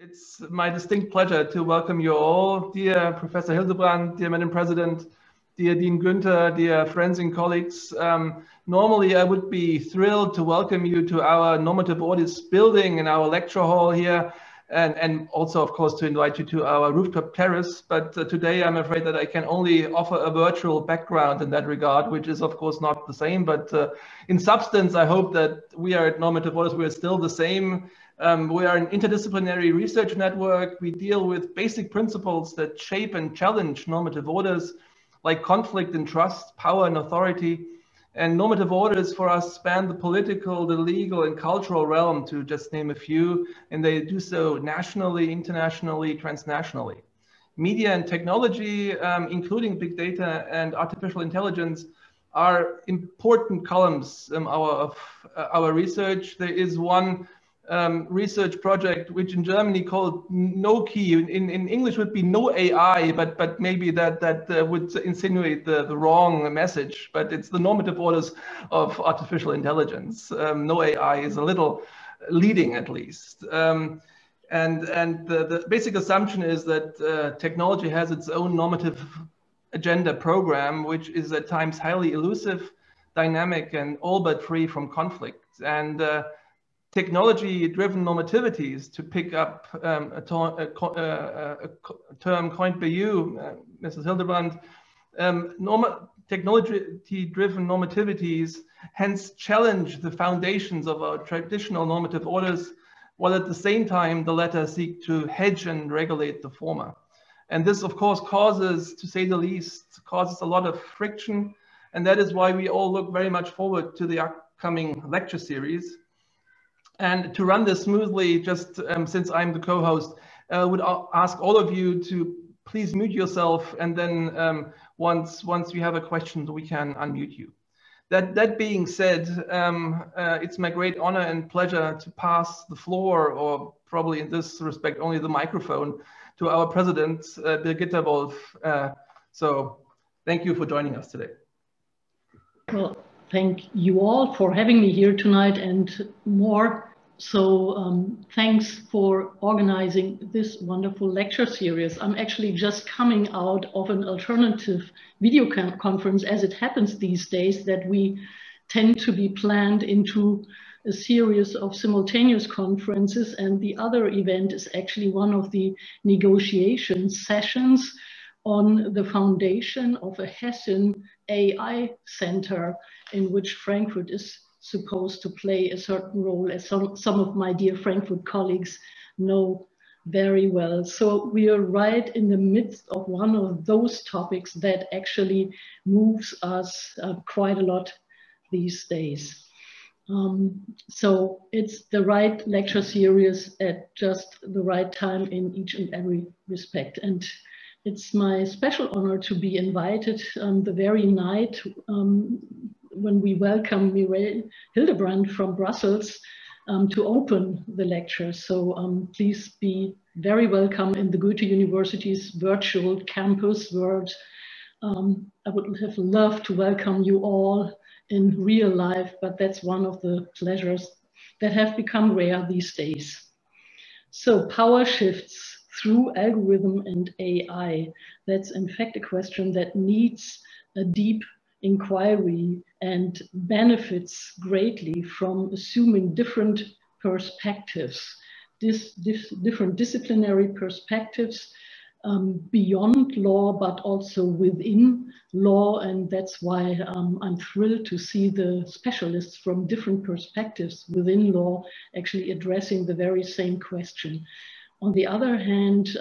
It's my distinct pleasure to welcome you all, dear Professor Hildebrandt, dear Madam President, dear Dean Günther, dear friends and colleagues. Normally, I would be thrilled to welcome you to our normative audits building in our lecture hall here, and also, of course, to invite you to our rooftop terrace. But today, I'm afraid that I can only offer a virtual background in that regard, which is, of course, not the same. But in substance, I hope that we are at normative audits, we are still the same. We are an interdisciplinary research network. We deal with basic principles that shape and challenge normative orders, like conflict and trust, power and authority. And normative orders for us span the political, the legal, and cultural realm, to just name a few, and they do so nationally, internationally, transnationally. Media and technology, including big data and artificial intelligence, are important columns of our research. There is one research project which in Germany called no key, in English would be no AI, but maybe that would insinuate the wrong message, but it's the normative orders of artificial intelligence. No AI is a little leading, at least. And the basic assumption is that technology has its own normative agenda program, which is at times highly elusive, dynamic, and all but free from conflict. And technology-driven normativities, to pick up a term coined by you, Mrs. Hildebrandt, technology-driven normativities hence challenge the foundations of our traditional normative orders, while at the same time the latter seek to hedge and regulate the former. And this, of course, causes, to say the least, causes a lot of friction, and that is why we all look very much forward to the upcoming lecture series. And to run this smoothly, just since I'm the co-host, I would ask all of you to please mute yourself, and then once you have a question, we can unmute you. That being said, it's my great honor and pleasure to pass the floor, or probably in this respect only the microphone, to our president, Birgitta Wolf. So thank you for joining us today. Well, thank you all for having me here tonight and more. So thanks for organizing this wonderful lecture series. I'm actually just coming out of an alternative video conference, as it happens these days that we tend to be planned into a series of simultaneous conferences, and the other event is actually one of the negotiation sessions on the foundation of a Hessian AI center, in which Frankfurt is supposed to play a certain role, as some of my dear Frankfurt colleagues know very well. So we are right in the midst of one of those topics that actually moves us quite a lot these days. So it's the right lecture series at just the right time in each and every respect. And it's my special honor to be invited the very night when we welcome Mireille Hildebrandt from Brussels to open the lecture. So please be very welcome in the Goethe-University's virtual campus world. I would have loved to welcome you all in real life, but that's one of the pleasures that have become rare these days. So power shifts through algorithm and AI. That's in fact a question that needs a deep inquiry and benefits greatly from assuming different perspectives, different disciplinary perspectives beyond law, but also within law. And that's why I'm thrilled to see the specialists from different perspectives within law actually addressing the very same question. On the other hand,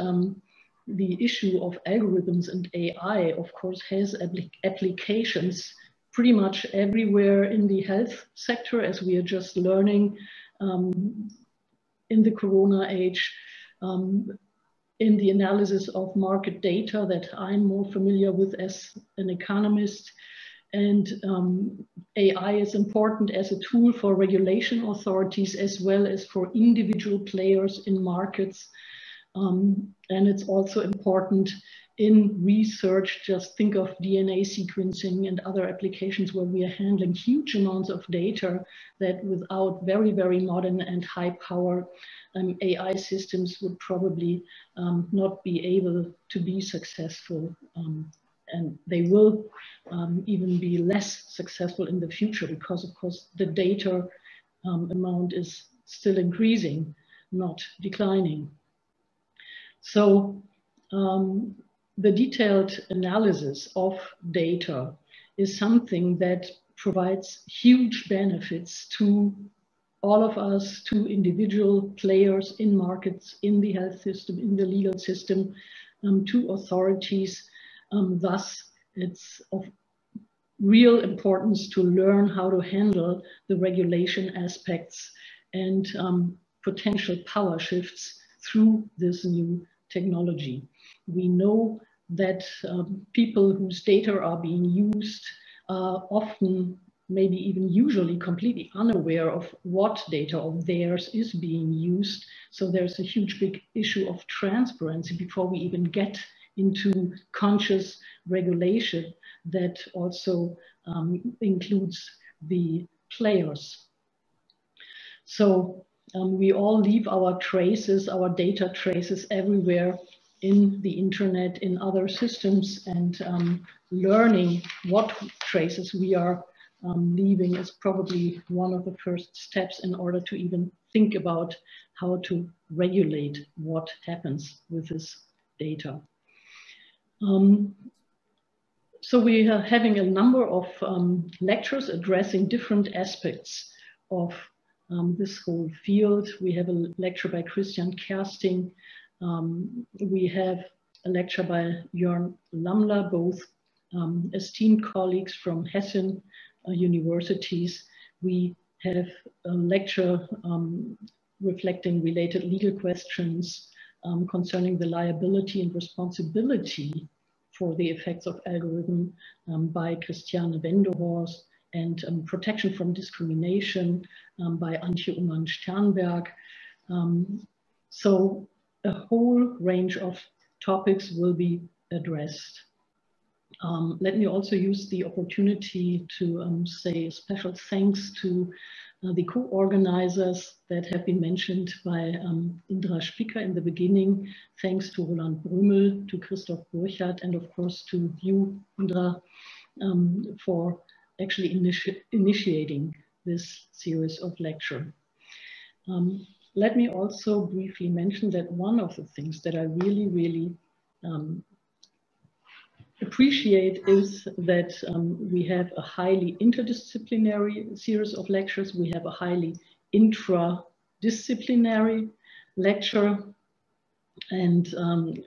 the issue of algorithms and AI, of course, has applications pretty much everywhere in the health sector, as we are just learning in the Corona age, in the analysis of market data that I'm more familiar with as an economist. And AI is important as a tool for regulation authorities as well as for individual players in markets. And it's also important in research, just think of DNA sequencing and other applications where we are handling huge amounts of data that without very, very modern and high power AI systems would probably not be able to be successful. And they will even be less successful in the future because, of course, the data amount is still increasing, not declining. So the detailed analysis of data is something that provides huge benefits to all of us, to individual players in markets, in the health system, in the legal system, to authorities. Thus, it's of real importance to learn how to handle the regulation aspects and potential power shifts through this new technology. We know that people whose data are being used are often, maybe even usually, completely unaware of what data of theirs is being used. So there's a huge big issue of transparency before we even get into conscious regulation that also includes the players. So we all leave our traces, our data traces everywhere in the internet, in other systems, and learning what traces we are leaving is probably one of the first steps in order to even think about how to regulate what happens with this data. So we are having a number of lectures addressing different aspects of this whole field. We have a lecture by Christian Kersting. We have a lecture by Jörn Lamler, both esteemed colleagues from Hessen universities. We have a lecture reflecting related legal questions concerning the liability and responsibility for the effects of algorithm by Christiane Wendehorst, and protection from discrimination by Antje Ullmann-Sternberg. So a whole range of topics will be addressed. Let me also use the opportunity to say a special thanks to the co-organizers that have been mentioned by Indra Spiecker in the beginning. Thanks to Roland Broemel, to Christoph Burchard, and of course to you, Indra, for actually initiating this series of lecture. Let me also briefly mention that one of the things that I really appreciate is that we have a highly interdisciplinary series of lectures. We have a highly intradisciplinary lecture, and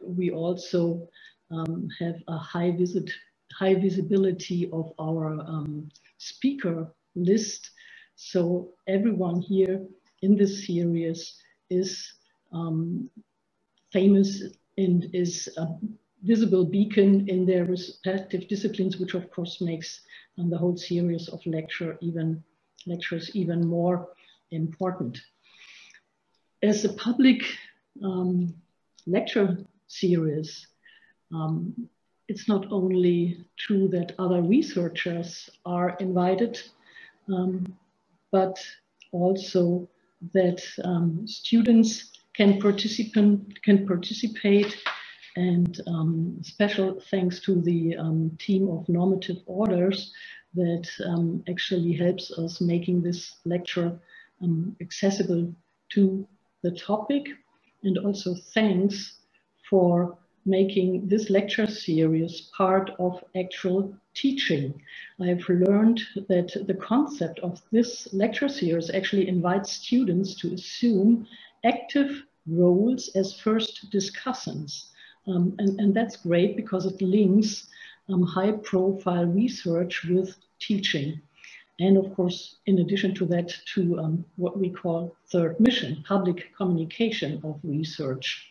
we also have a high visibility of our speaker list. So everyone here in this series is famous and is a visible beacon in their respective disciplines, which of course makes the whole series of lectures even more important. As a public lecture series, it's not only true that other researchers are invited, but also that students can participate, and special thanks to the team of Normative Orders that actually helps us making this lecture accessible to the topic, and also thanks for making this lecture series part of actual teaching. I've learned that the concept of this lecture series actually invites students to assume active roles as first discussants. And that's great because it links high-profile research with teaching. And of course, in addition to that, to what we call third mission, public communication of research.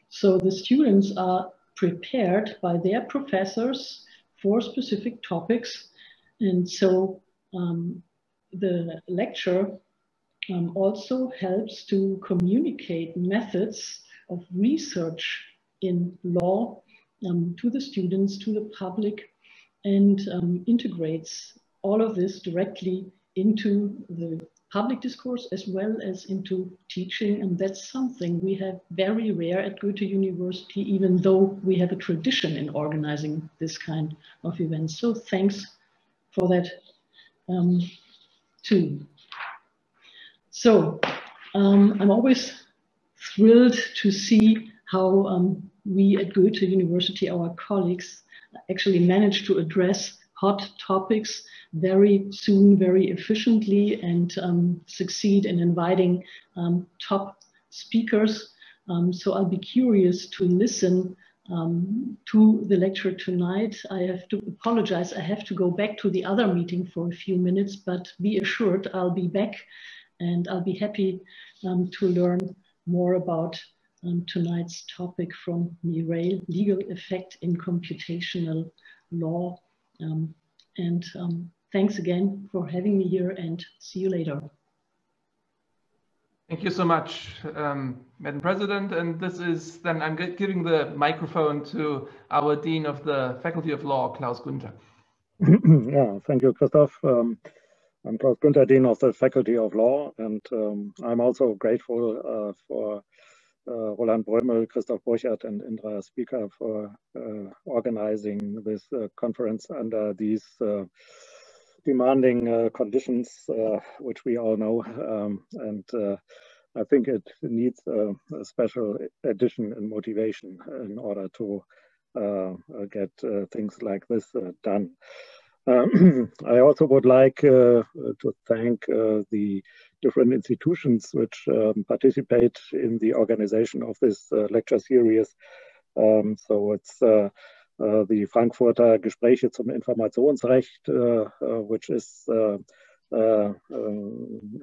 So the students are prepared by their professors for specific topics. And so the lecture also helps to communicate methods of research in law to the students, to the public, and integrates all of this directly into the public discourse as well as into teaching. And that's something we have very rare at Goethe-Universität, even though we have a tradition in organizing this kind of events. So thanks for that too. So I'm always thrilled to see how we at Goethe-Universität, our colleagues, actually manage to address hot topics very soon, very efficiently, and succeed in inviting top speakers. So I'll be curious to listen to the lecture tonight. I have to apologize, I have to go back to the other meeting for a few minutes, but be assured I'll be back and I'll be happy to learn more about tonight's topic from Mireille, legal effect in computational law. Thanks again for having me here, and see you later. Thank you so much, Madam President. And this is then, I'm giving the microphone to our Dean of the Faculty of Law, Klaus Günther. Yeah, thank you, Christoph. I'm Klaus Günther, Dean of the Faculty of Law, and I'm also grateful for Roland, Broemel, Christoph, Burchard, and Indra, Spiecker, for organizing this conference under these demanding conditions, which we all know. I think it needs a special addition and motivation in order to get things like this done. I also would like to thank the different institutions which participate in the organization of this lecture series. So it's the Frankfurter Gespräche zum Informationsrecht, which is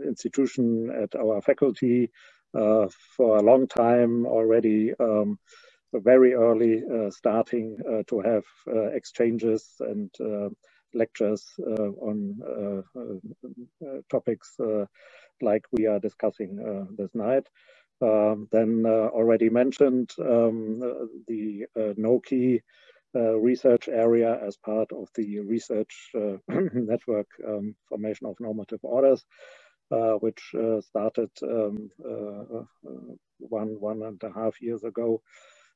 institution at our faculty for a long time already, very early starting to have exchanges and lectures on topics like we are discussing this night. Then already mentioned the no-key research area as part of the research network formation of normative orders, which started 1.5 years ago.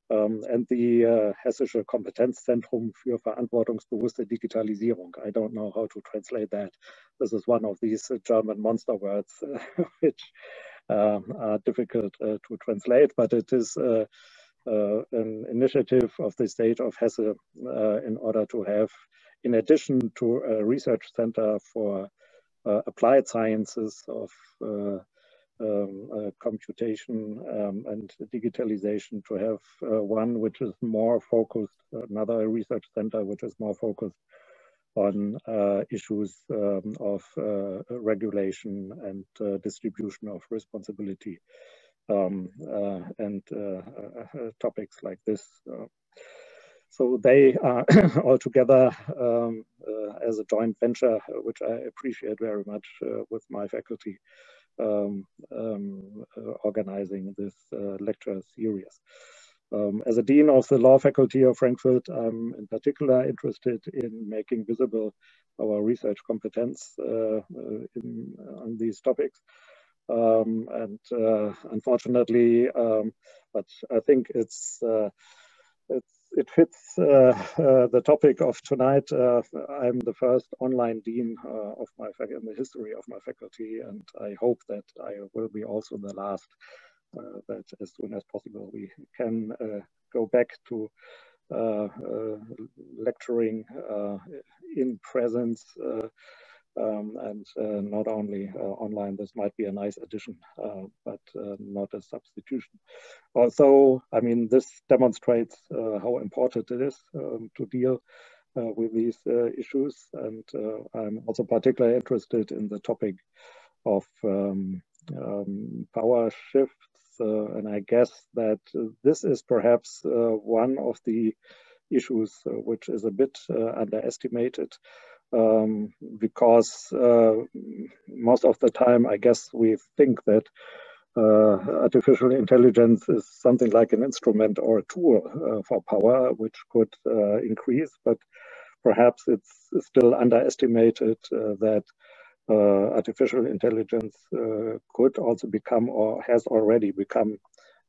And the Hessische Kompetenzzentrum für verantwortungsbewusste Digitalisierung. I don't know how to translate that. This is one of these German monster words which are difficult to translate, but it is an initiative of the state of Hesse in order to have, in addition to a research center for applied sciences of computation and digitalization, to have one which is more focused, another research center which is more focused on issues of regulation and distribution of responsibility and topics like this. So they are all together as a joint venture, which I appreciate very much with my faculty, organizing this lecture series. As a dean of the law faculty of Frankfurt, I'm in particular interested in making visible our research competence on these topics. Unfortunately, but I think it fits the topic of tonight. I'm the first online dean of my faculty in the history of my faculty, and I hope that I will be also the last. That as soon as possible we can go back to lecturing in presence and not only online. This might be a nice addition, but not a substitution. Also, I mean, this demonstrates how important it is to deal with these issues. And I'm also particularly interested in the topic of power shifts. And I guess that this is perhaps one of the issues which is a bit underestimated, because most of the time, I guess we think that artificial intelligence is something like an instrument or a tool for power, which could increase, but perhaps it's still underestimated that artificial intelligence could also become, or has already become,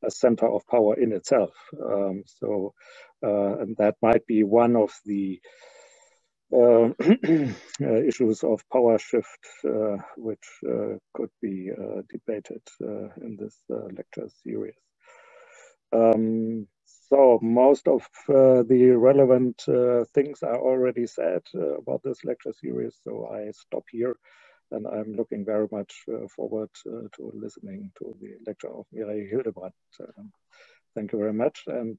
a center of power in itself. And that might be one of the issues of power shift, which could be debated in this lecture series. So most of the relevant things are already said about this lecture series, so I stop here, and I'm looking very much forward to listening to the lecture of Mireille Hildebrandt. Thank you very much, and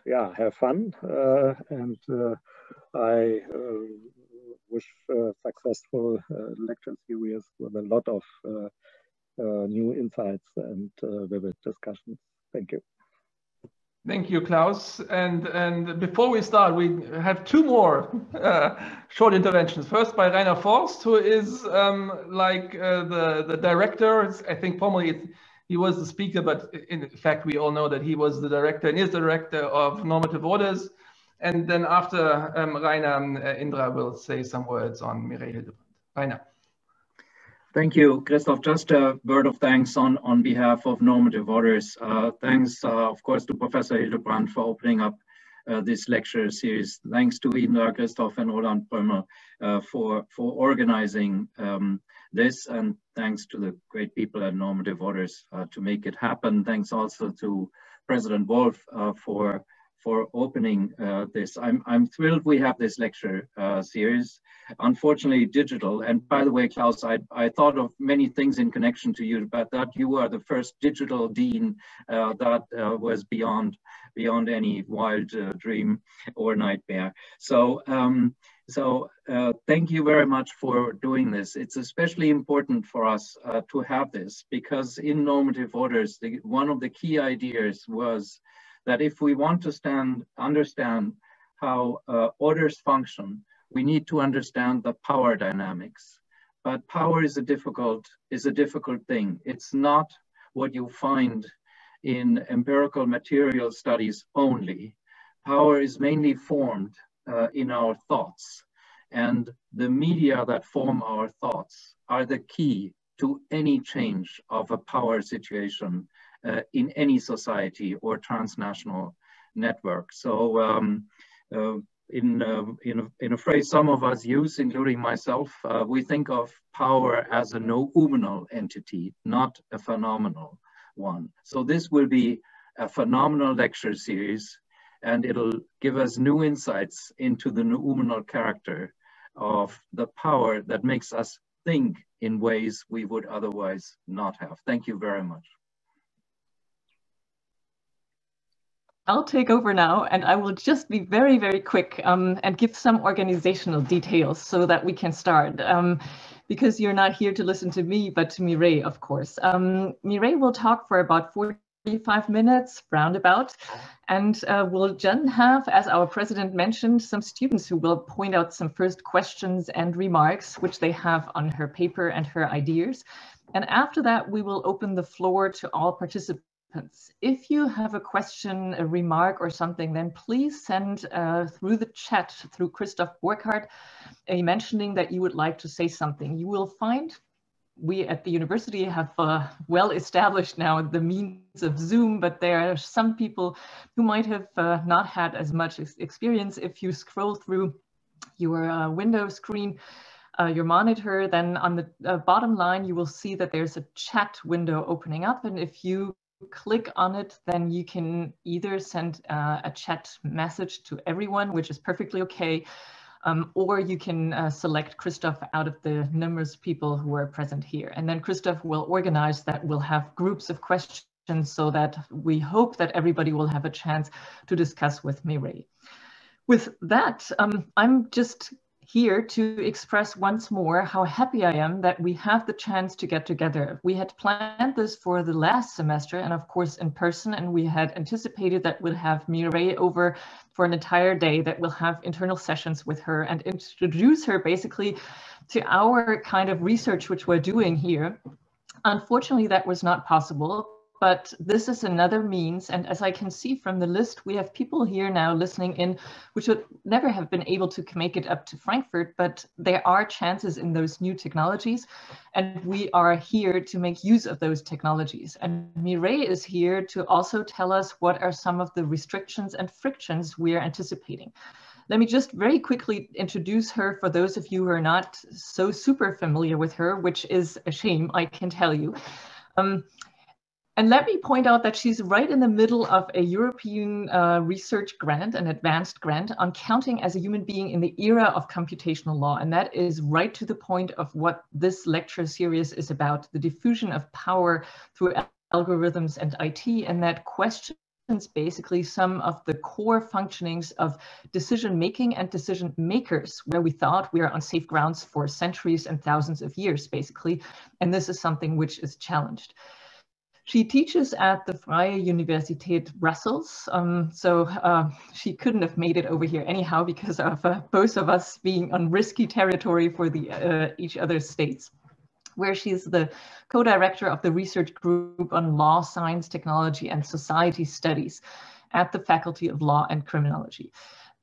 yeah, have fun, and I wish successful lecture series with a lot of new insights and vivid discussions. Thank you. Thank you, Klaus. And before we start, we have two more short interventions. First by Rainer Forst, who is like the director. I think formerly he was the speaker, but in fact, we all know that he was the director and is the director of Normative Orders. And then after Rainer, Indra will say some words on Mireille Hildebrandt. Rainer. Thank you, Christoph. Just a word of thanks on behalf of Normative Orders. Thanks, of course, to Professor Hildebrandt for opening up this lecture series. Thanks to Indra, Christoph, and Roland Broemel for organizing this, and thanks to the great people at Normative Orders to make it happen. Thanks also to President Wolf for opening this. I'm thrilled we have this lecture series, unfortunately digital. And by the way, Klaus, I thought of many things in connection to you, but that you are the first digital dean that was beyond any wild dream or nightmare. So, thank you very much for doing this. It's especially important for us to have this, because in Normative Orders, one of the key ideas was that if we want to understand how orders function, we need to understand the power dynamics. But power is a difficult thing. It's not what you find in empirical material studies only. Power is mainly formed in our thoughts, and the media that form our thoughts are the key to any change of a power situation in any society or transnational network. So in a phrase some of us use, including myself, we think of power as a noumenal entity, not a phenomenal one. So this will be a phenomenal lecture series, and it'll give us new insights into the noumenal character of the power that makes us think in ways we would otherwise not have. Thank you very much. I'll take over now, and I will just be very, very quick and give some organizational details so that we can start. Because you're not here to listen to me, but to Mireille, of course. Mireille will talk for about 45 minutes, roundabout, and we'll then have, as our president mentioned, some students who will point out some first questions and remarks, which they have on her paper and her ideas. And after that, we will open the floor to all participants. If you have a question, a remark or something, then please send through the chat, through Christoph Burchard, mentioning that you would like to say something. You will find we at the university have well established now the means of Zoom, but there are some people who might have not had as much experience. If you scroll through your window screen, your monitor, then on the bottom line, you will see that there's a chat window opening up. And if you click on it, then you can either send a chat message to everyone, which is perfectly okay, or you can select Christoph out of the numerous people who are present here. And then Christoph will organize that. We'll have groups of questions so that we hope that everybody will have a chance to discuss with Mireille. With that, I'm just here to express once more how happy I am that we have the chance to get together. We had planned this for the last semester, and of course in person, and we had anticipated that we'll have Mireille over for an entire day, that we'll have internal sessions with her and introduce her basically to our kind of research which we're doing here. Unfortunately, that was not possible, but this is another means. And as I can see from the list, we have people here now listening in, which would never have been able to make it up to Frankfurt, but there are chances in those new technologies. And we are here to make use of those technologies. And Mireille is here to also tell us what are some of the restrictions and frictions we are anticipating. Let me just very quickly introduce her for those of you who are not so super familiar with her, which is a shame, I can tell you. And let me point out that she's right in the middle of a European research grant, an advanced grant on counting as a human being in the era of computational law. And that is right to the point of what this lecture series is about, the diffusion of power through algorithms and IT, and that question basically some of the core functionings of decision-making and decision makers, where we thought we are on safe grounds for centuries and thousands of years, basically. And this is something which is challenged. She teaches at the Vrije Universiteit Brussels. She couldn't have made it over here anyhow because of both of us being on risky territory for each other's states, where she's the co-director of the research group on law, science, technology, and society studies at the Faculty of Law and Criminology.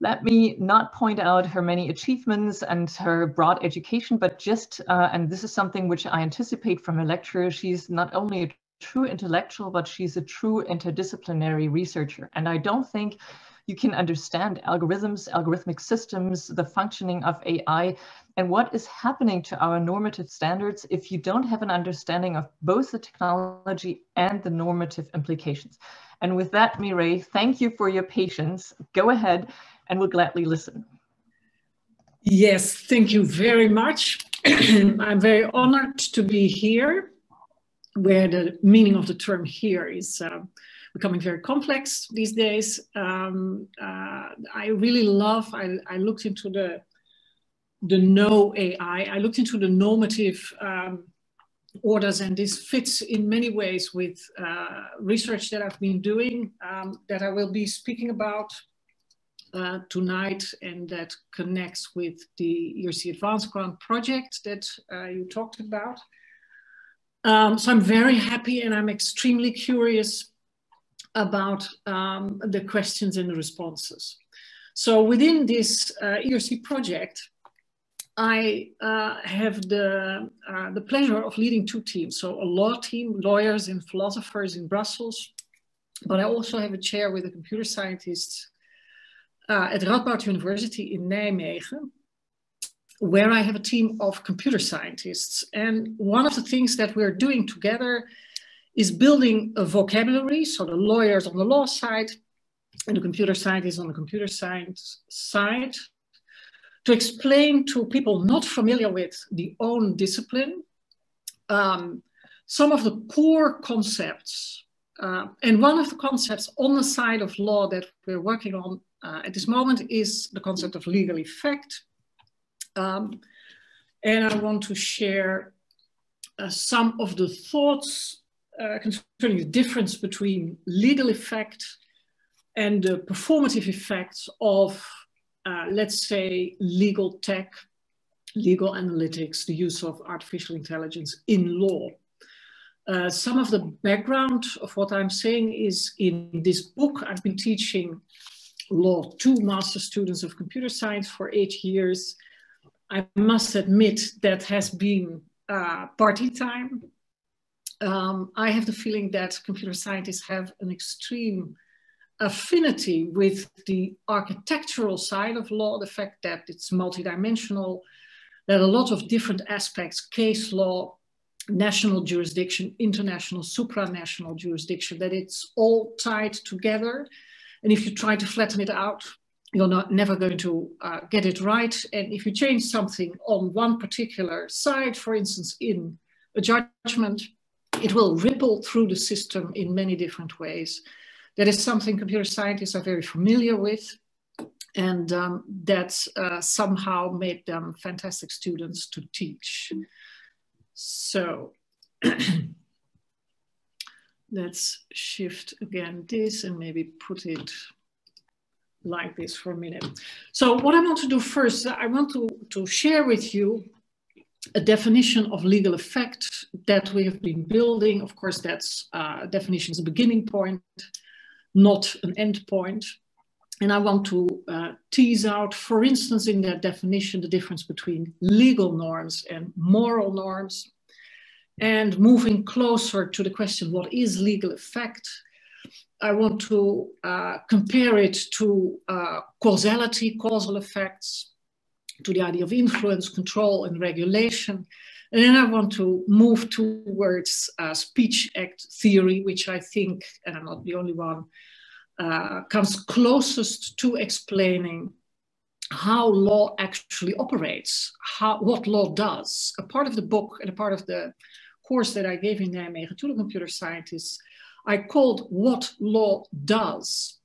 Let me not point out her many achievements and her broad education, but just, and this is something which I anticipate from a lecturer, she's not only a true intellectual, but she's a true interdisciplinary researcher. And I don't think you can understand algorithms, algorithmic systems, the functioning of AI, and what is happening to our normative standards if you don't have an understanding of both the technology and the normative implications. And with that, Mireille, thank you for your patience. Go ahead, and we'll gladly listen. Yes, thank you very much. I'm very honored to be here, where the meaning of the term here is becoming very complex these days. I really love, I looked into the no AI, I looked into the normative orders, and this fits in many ways with research that I've been doing, that I will be speaking about tonight, and that connects with the ERC Advanced Grant project that you talked about. So I'm very happy, and I'm extremely curious about the questions and the responses. So within this ERC project, I have the pleasure of leading two teams. So a law team, lawyers and philosophers in Brussels, but I also have a chair with a computer scientist at Radboud University in Nijmegen, where I have a team of computer scientists. And one of the things that we're doing together is building a vocabulary. So the lawyers on the law side and the computer scientists on the computer science side, to explain to people not familiar with the own discipline some of the core concepts. And one of the concepts on the side of law that we're working on at this moment is the concept of legal effect. And I want to share some of the thoughts concerning the difference between legal effect and the performative effects of, let's say, legal tech, legal analytics, the use of artificial intelligence in law. Some of the background of what I'm saying is in this book. I've been teaching law to master students of computer science for 8 years. I must admit that has been party time. I have the feeling that computer scientists have an extreme affinity with the architectural side of law, the fact that it's multidimensional, that a lot of different aspects, case law, national jurisdiction, international, supranational jurisdiction, that it's all tied together. And if you try to flatten it out, you're never going to get it right. And if you change something on one particular side, for instance, in a judgment, it will ripple through the system in many different ways. That is something computer scientists are very familiar with, and that's somehow made them fantastic students to teach. So let's shift again this and maybe put it like this for a minute. So what I want to do first, I want to share with you a definition of legal effect that we have been building. Of course, that's definition is a beginning point, not an end point. And I want to tease out, for instance, in that definition, the difference between legal norms and moral norms. And moving closer to the question, what is legal effect? I want to compare it to causality, causal effects, to the idea of influence, control, and regulation. And then I want to move towards speech act theory, which I think, and I'm not the only one, comes closest to explaining how law actually operates, what law does. A part of the book and a part of the course that I gave in Nijmegen to the computer scientists, I called What Law Does.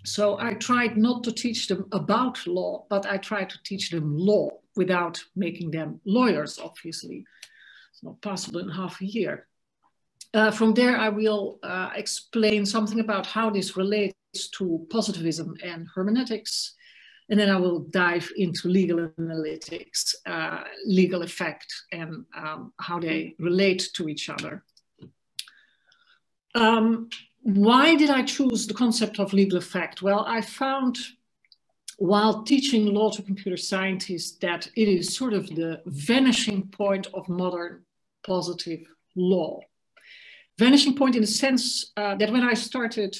So I tried not to teach them about law, but I tried to teach them law without making them lawyers, obviously. It's not possible in half a year. From there, I will explain something about how this relates to positivism and hermeneutics. And then I will dive into legal analytics, legal effect, and how they relate to each other. Why did I choose the concept of legal effect? Well, I found while teaching law to computer scientists that it is sort of the vanishing point of modern positive law. Vanishing point in the sense that when I started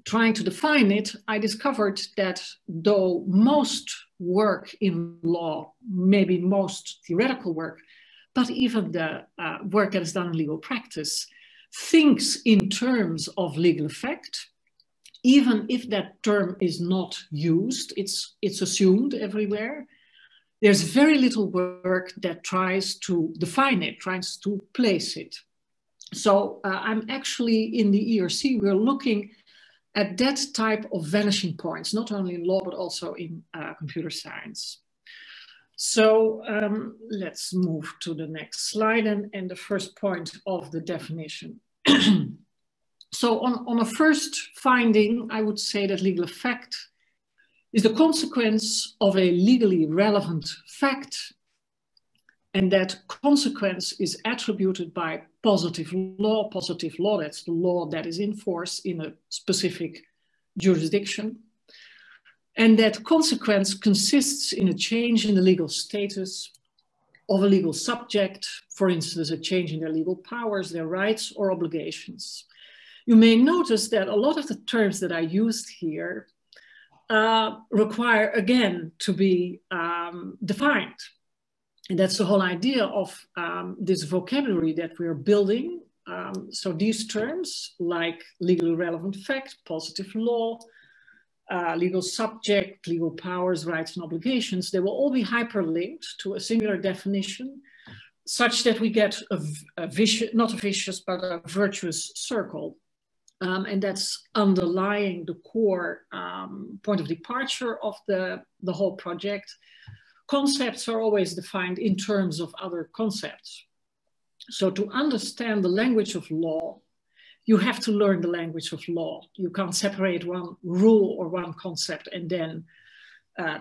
trying to define it, I discovered that though most work in law, maybe most theoretical work, but even the work that is done in legal practice, thinks in terms of legal effect, even if that term is not used, it's assumed everywhere. There's very little work that tries to define it, tries to place it. So I'm actually in the ERC, we're looking at that type of vanishing points, not only in law, but also in computer science. So let's move to the next slide and the first point of the definition. So on a first finding, I would say that legal effect is the consequence of a legally relevant fact, and that consequence is attributed by positive law. Positive law, that's the law that is in force in a specific jurisdiction. And that consequence consists in a change in the legal status of a legal subject, for instance, a change in their legal powers, their rights or obligations. You may notice that a lot of the terms that I used here require, again, to be defined. And that's the whole idea of this vocabulary that we're building. So these terms like legally relevant fact, positive law, legal subject, legal powers, rights and obligations, they will all be hyperlinked to a singular definition such that we get a vicious, not a vicious, but a virtuous circle. And that's underlying the core point of departure of the whole project. Concepts are always defined in terms of other concepts. So to understand the language of law, you have to learn the language of law. You can't separate one rule or one concept and then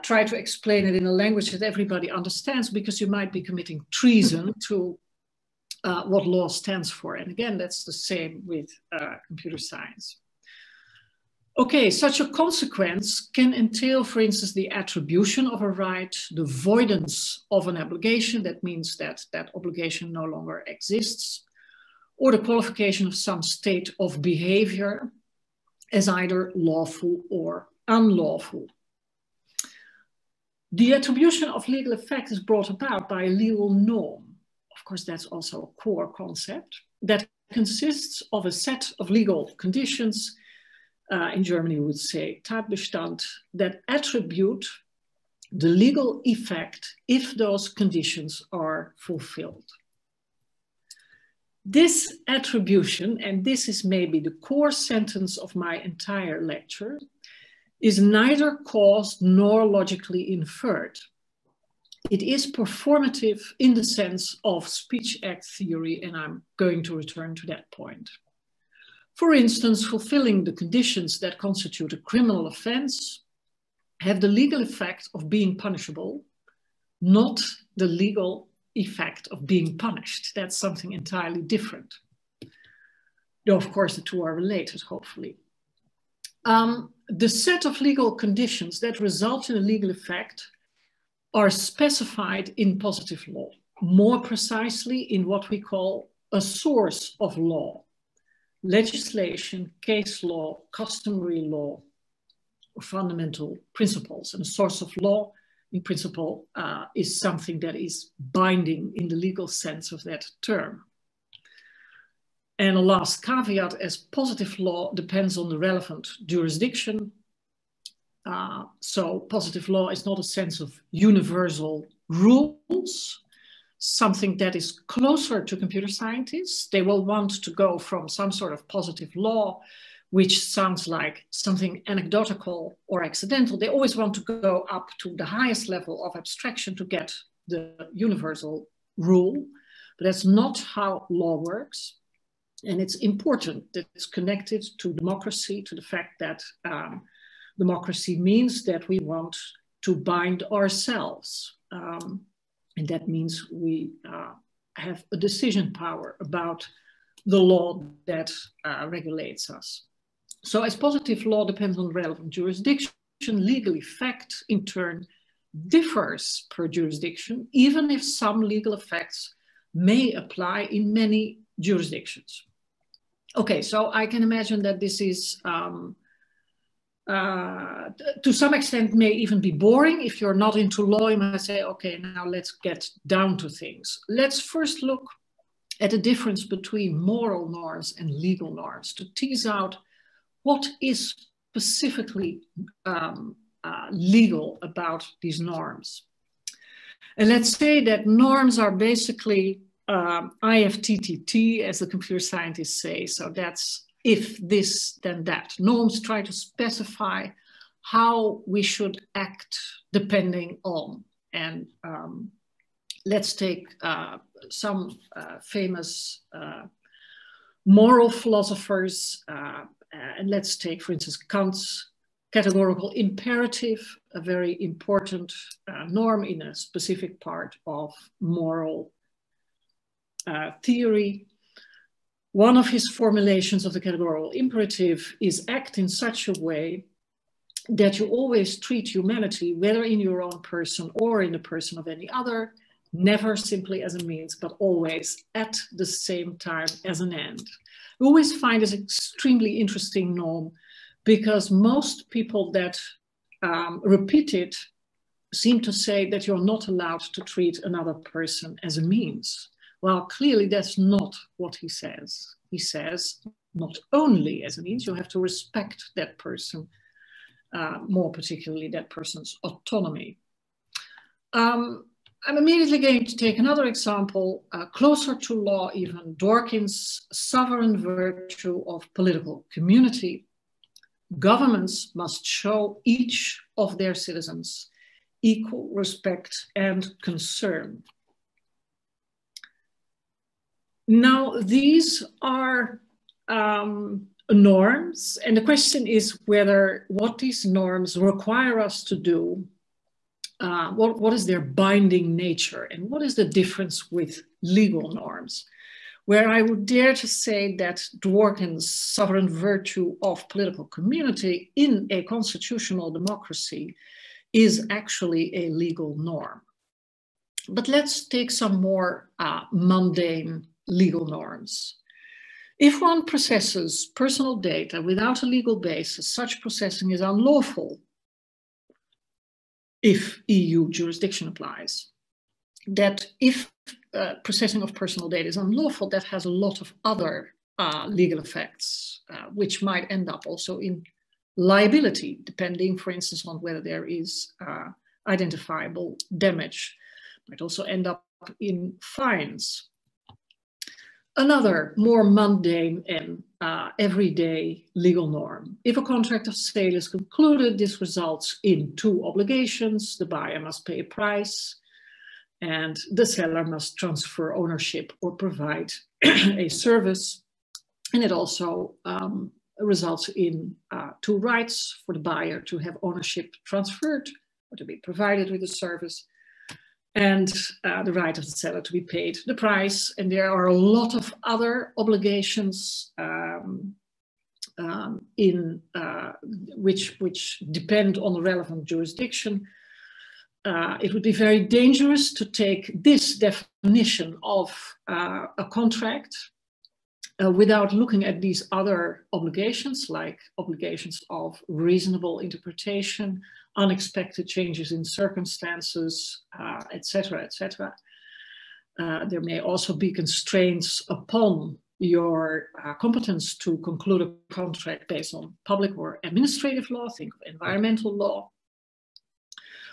try to explain it in a language that everybody understands, because you might be committing treason to what law stands for. And again, that's the same with computer science. Okay, such a consequence can entail, for instance, the attribution of a right, the voidance of an obligation, that means that that obligation no longer exists, or the qualification of some state of behavior as either lawful or unlawful. The attribution of legal effect is brought about by a legal norm. Of course, that's also a core concept that consists of a set of legal conditions. In Germany, we would say Tatbestand, that attribute the legal effect if those conditions are fulfilled. This attribution, and this is maybe the core sentence of my entire lecture, is neither caused nor logically inferred. It is performative in the sense of speech act theory, and I'm going to return to that point. For instance, fulfilling the conditions that constitute a criminal offense have the legal effect of being punishable, not the legal effect of being punished. That's something entirely different. Though, of course, the two are related, hopefully. The set of legal conditions that result in a legal effect are specified in positive law, more precisely in what we call a source of law. Legislation, case law, customary law, or fundamental principles. And a source of law, in principle, is something that is binding in the legal sense of that term. And a last caveat, as positive law depends on the relevant jurisdiction. So positive law is not a sense of universal rules, something that is closer to computer scientists. They will want to go from some sort of positive law, which sounds like something anecdotal or accidental. They always want to go up to the highest level of abstraction to get the universal rule. But that's not how law works. And it's important that it's connected to democracy, to the fact that democracy means that we want to bind ourselves. And that means we have a decision power about the law that regulates us. So as positive law depends on relevant jurisdiction, legal effect in turn differs per jurisdiction, even if some legal effects may apply in many jurisdictions. Okay, so I can imagine that this is, to some extent, may even be boring. If you're not into law, you might say, okay, now let's get down to things. Let's first look at the difference between moral norms and legal norms to tease out what is specifically legal about these norms. And let's say that norms are basically IFTTT, as the computer scientists say. So that's if this, then that. Norms try to specify how we should act depending on. And let's take some famous moral philosophers. And let's take, for instance, Kant's categorical imperative, a very important norm in a specific part of moral theory. One of his formulations of the categorical imperative is act in such a way that you always treat humanity, whether in your own person or in the person of any other, never simply as a means, but always at the same time as an end. We always find this extremely interesting norm because most people that repeat it seem to say that you're not allowed to treat another person as a means. Well, clearly that's not what he says. He says not only as a means, you have to respect that person, more particularly that person's autonomy. I'm immediately going to take another example, closer to law even, Dworkin's sovereign virtue of political community. Governments must show each of their citizens equal respect and concern. Now, these are norms, and the question is whether what these norms require us to do, what is their binding nature, and what is the difference with legal norms, where I would dare to say that Dworkin's sovereign virtue of political community in a constitutional democracy is actually a legal norm. But let's take some more mundane legal norms. If one processes personal data without a legal basis, such processing is unlawful if EU jurisdiction applies. That if processing of personal data is unlawful, that has a lot of other legal effects, which might end up also in liability, depending, for instance, on whether there is identifiable damage. Might also end up in fines. Another more mundane and everyday legal norm. If a contract of sale is concluded, this results in two obligations. The buyer must pay a price and the seller must transfer ownership or provide a service. And it also results in two rights for the buyer to have ownership transferred or to be provided with a service, and the right of the seller to be paid the price. And there are a lot of other obligations which depend on the relevant jurisdiction. It would be very dangerous to take this definition of a contract without looking at these other obligations, like obligations of reasonable interpretation, unexpected changes in circumstances, etc., etc. There may also be constraints upon your competence to conclude a contract based on public or administrative law. Think of environmental law.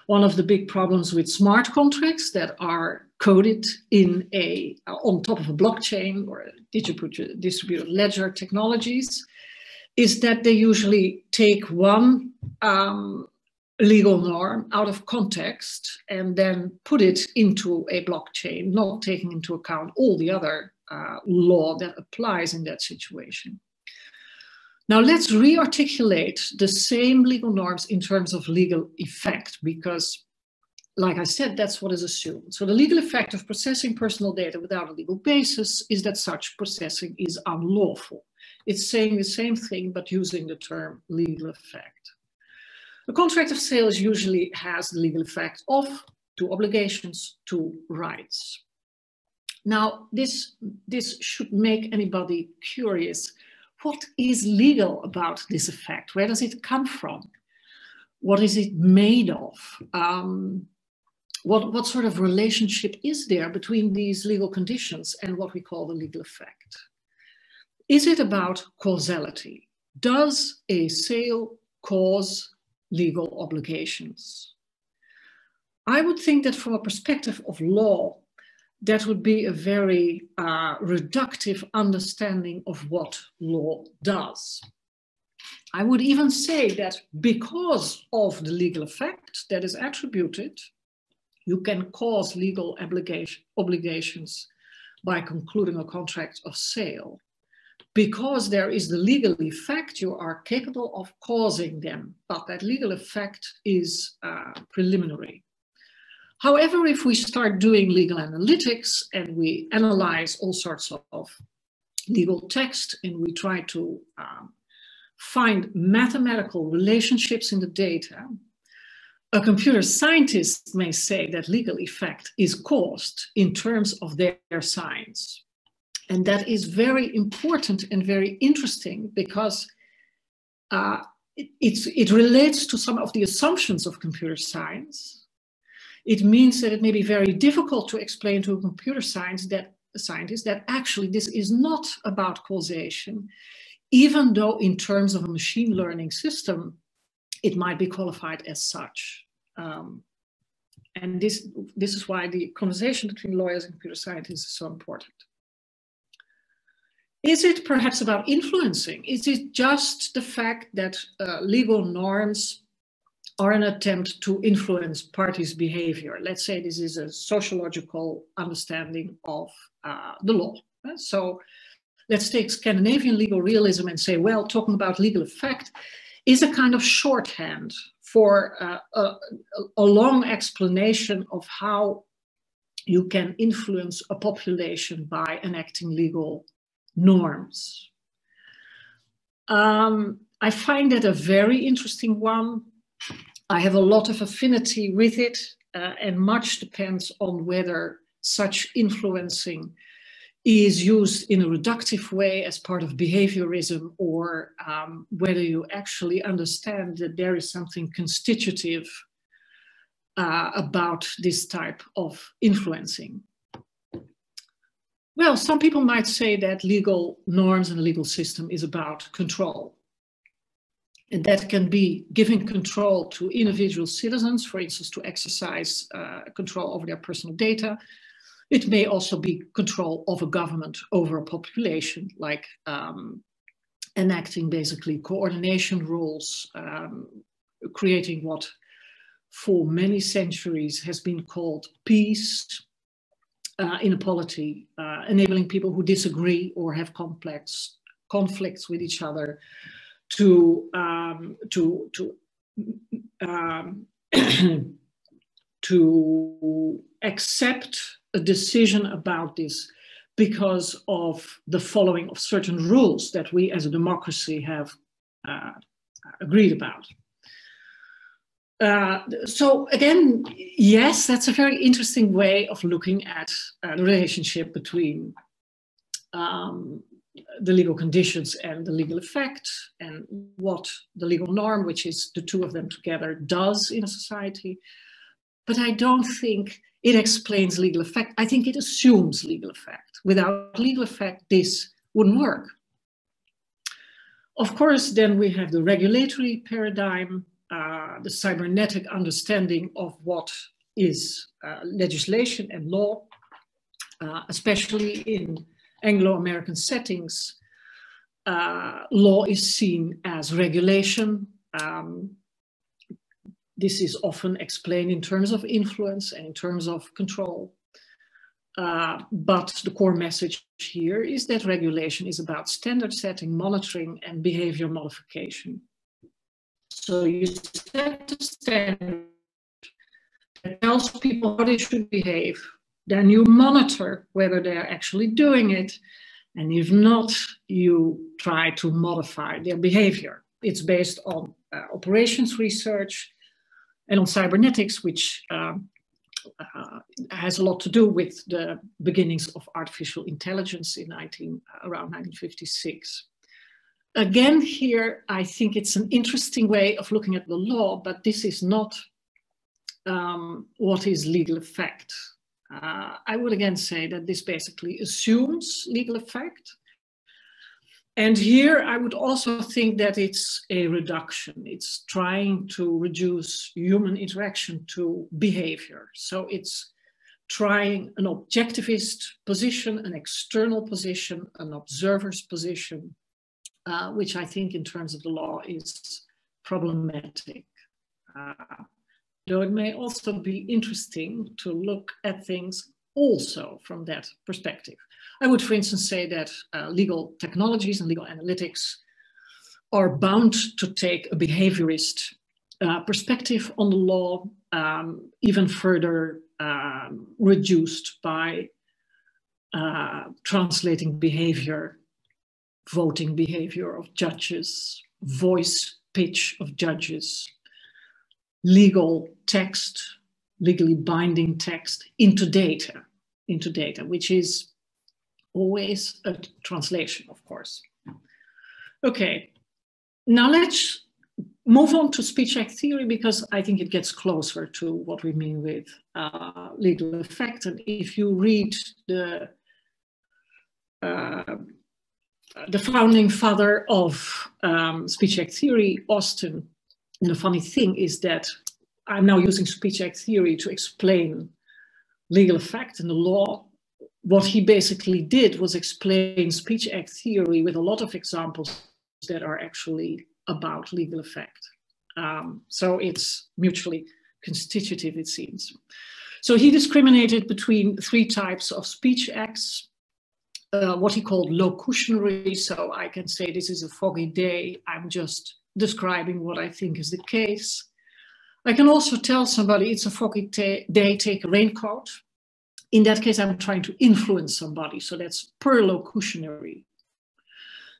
One of the big problems with smart contracts that are coded in on top of a blockchain or distributed ledger technologies is that they usually take one legal norm out of context and then put it into a blockchain, not taking into account all the other law that applies in that situation. Now let's re-articulate the same legal norms in terms of legal effect, because like I said, that's what is assumed. So the legal effect of processing personal data without a legal basis is that such processing is unlawful. It's saying the same thing, but using the term legal effect. The contract of sale usually has the legal effect of two obligations, two rights. Now, this should make anybody curious. What is legal about this effect? Where does it come from? What is it made of? What sort of relationship is there between these legal conditions and what we call the legal effect? Is it about causality? Does a sale cause legal obligations? I would think that from a perspective of law, that would be a very reductive understanding of what law does. I would even say that because of the legal effect that is attributed, you can cause legal obligations by concluding a contract of sale. Because there is the legal effect, you are capable of causing them, but that legal effect is preliminary. However, if we start doing legal analytics and we analyze all sorts of legal text and we try to find mathematical relationships in the data, a computer scientist may say that legal effect is caused in terms of their science. And that is very important and very interesting because it relates to some of the assumptions of computer science. It means that it may be very difficult to explain to a computer scientist that actually this is not about causation, even though in terms of a machine learning system, it might be qualified as such. And this is why the conversation between lawyers and computer scientists is so important. Is it perhaps about influencing? Is it just the fact that legal norms are an attempt to influence parties' behavior? Let's say this is a sociological understanding of the law. So let's take Scandinavian legal realism and say, well, talking about legal effect is a kind of shorthand for a long explanation of how you can influence a population by enacting legal norms. I find that a very interesting one. I have a lot of affinity with it, and much depends on whether such influencing is used in a reductive way as part of behaviorism, or whether you actually understand that there is something constitutive about this type of influencing. Well, some people might say that legal norms and the legal system is about control. And that can be giving control to individual citizens, for instance, to exercise control over their personal data. It may also be control of a government over a population, like enacting basically coordination rules, creating what for many centuries has been called peace in a polity, enabling people who disagree or have conflicts with each other to to accept a decision about this because of the following of certain rules that we as a democracy have agreed about. So again, yes, that's a very interesting way of looking at the relationship between the legal conditions and the legal effect, and what the legal norm, which is the two of them together, does in a society. But I don't think it explains legal effect. I think it assumes legal effect. Without legal effect, this wouldn't work. Of course, then we have the regulatory paradigm, the cybernetic understanding of what is legislation and law, especially in Anglo-American settings. Law is seen as regulation. This is often explained in terms of influence and in terms of control. But the core message here is that regulation is about standard setting, monitoring, and behavior modification. So you set the standard that tells people how they should behave. Then you monitor whether they're actually doing it. And if not, you try to modify their behavior. It's based on operations research and on cybernetics, which has a lot to do with the beginnings of artificial intelligence in around 1956. Again, here, I think it's an interesting way of looking at the law, but this is not what is legal effect. I would again say that this basically assumes legal effect. And here I would also think that it's a reduction. It's trying to reduce human interaction to behavior. So it's trying an objectivist position, an external position, an observer's position, which I think in terms of the law is problematic. Though it may also be interesting to look at things also from that perspective. I would, for instance, say that legal technologies and legal analytics are bound to take a behaviorist perspective on the law, even further reduced by translating behavior, voting behavior of judges, voice pitch of judges, legal text, legally binding text into data, which is always a translation, of course. Okay, now let's move on to speech act theory, because I think it gets closer to what we mean with legal effect. And if you read the founding father of speech act theory, Austin, and the funny thing is that I'm now using speech act theory to explain legal effect and the law. What he basically did was explain speech act theory with a lot of examples that are actually about legal effect. So it's mutually constitutive, it seems. So he discriminated between three types of speech acts, what he called locutionary. So I can say this is a foggy day, I'm just describing what I think is the case. I can also tell somebody it's a foggy day, take a raincoat. In that case, I'm trying to influence somebody. So that's perlocutionary.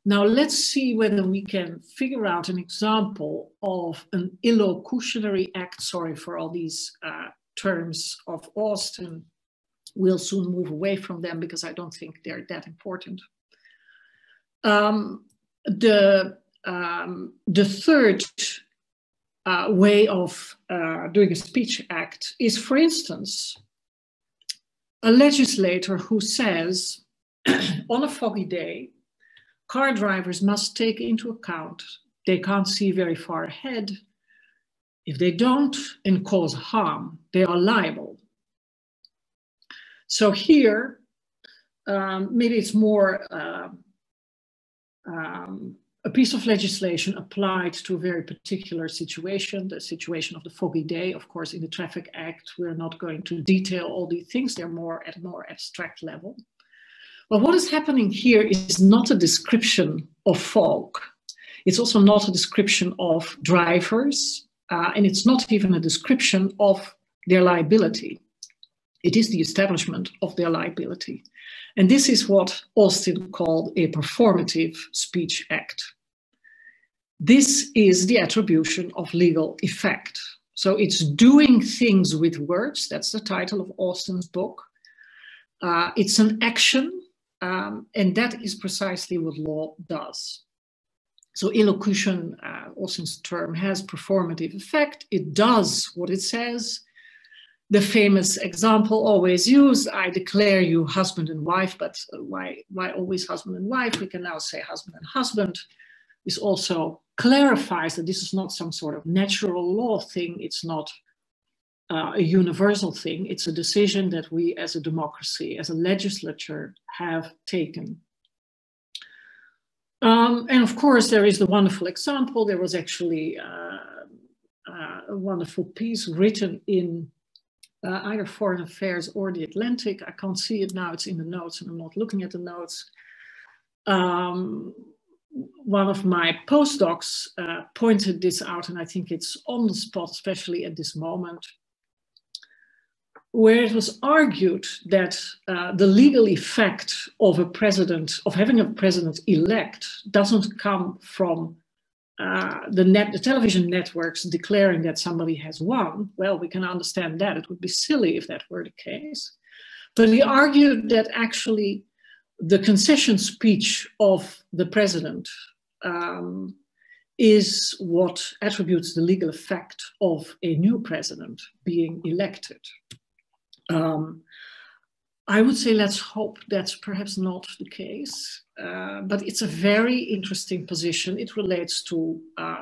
Now let's see whether we can figure out an example of an illocutionary act. Sorry for all these terms of Austin. We'll soon move away from them because I don't think they're that important. The third way of doing a speech act is, for instance, a legislator who says, on a foggy day, car drivers must take into account they can't see very far ahead. If they don't and cause harm, they are liable. So here, maybe it's more a piece of legislation applied to a very particular situation, the situation of the foggy day. Of course, in the Traffic Act, we're not going to detail all these things. They're more at a more abstract level. But what is happening here is not a description of fog. It's also not a description of drivers. And it's not even a description of their liability. It is the establishment of their liability. And this is what Austin called a performative speech act. This is the attribution of legal effect. So it's doing things with words. That's the title of Austin's book. It's an action, and that is precisely what law does. So elocution, Austin's term, has performative effect. It does what it says. The famous example always used, I declare you husband and wife, but why always husband and wife? We can now say husband and husband. This also clarifies that this is not some sort of natural law thing. It's not a universal thing. It's a decision that we as a democracy, as a legislature, have taken. And of course, there is the wonderful example. There was actually a wonderful piece written in either Foreign Affairs or The Atlantic. I can't see it now, it's in the notes and I'm not looking at the notes. One of my postdocs pointed this out, and I think it's on the spot, especially at this moment, where it was argued that the legal effect of a president, of having a president-elect, doesn't come from the television networks declaring that somebody has won. Well, we can understand that. It would be silly if that were the case. But he argued that actually the concession speech of the president is what attributes the legal effect of a new president being elected. I would say let's hope that's perhaps not the case, but it's a very interesting position. It relates to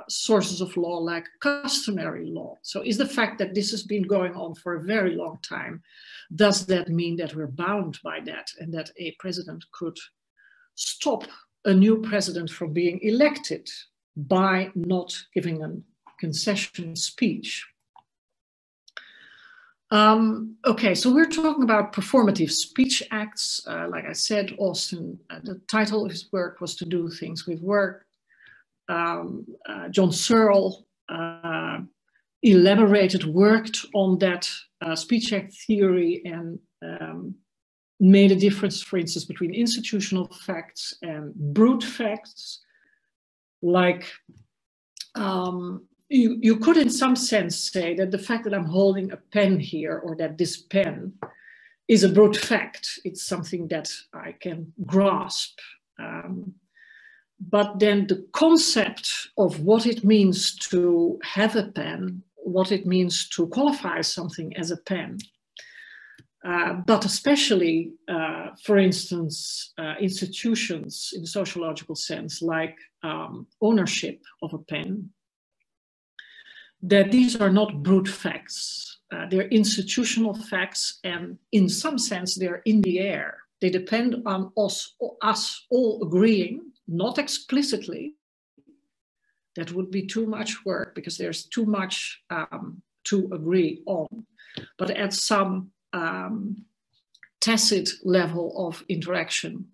sources of law like customary law. So is the fact that this has been going on for a very long time, does that mean that we're bound by that and that a president could stop a new president from being elected by not giving a concession speech? Okay, so we're talking about performative speech acts. Like I said, Austin, the title of his work was To Do Things with Work. John Searle worked on that speech act theory and made a difference, for instance, between institutional facts and brute facts. Like, you could in some sense say that the fact that I'm holding a pen here, or that this pen is a brute fact. It's something that I can grasp. But then the concept of what it means to have a pen, what it means to qualify something as a pen, but especially, for instance, institutions in the sociological sense, like ownership of a pen, that these are not brute facts. They're institutional facts, and in some sense, they're in the air. They depend on us all agreeing, not explicitly. That would be too much work because there's too much to agree on. But at some tacit level of interaction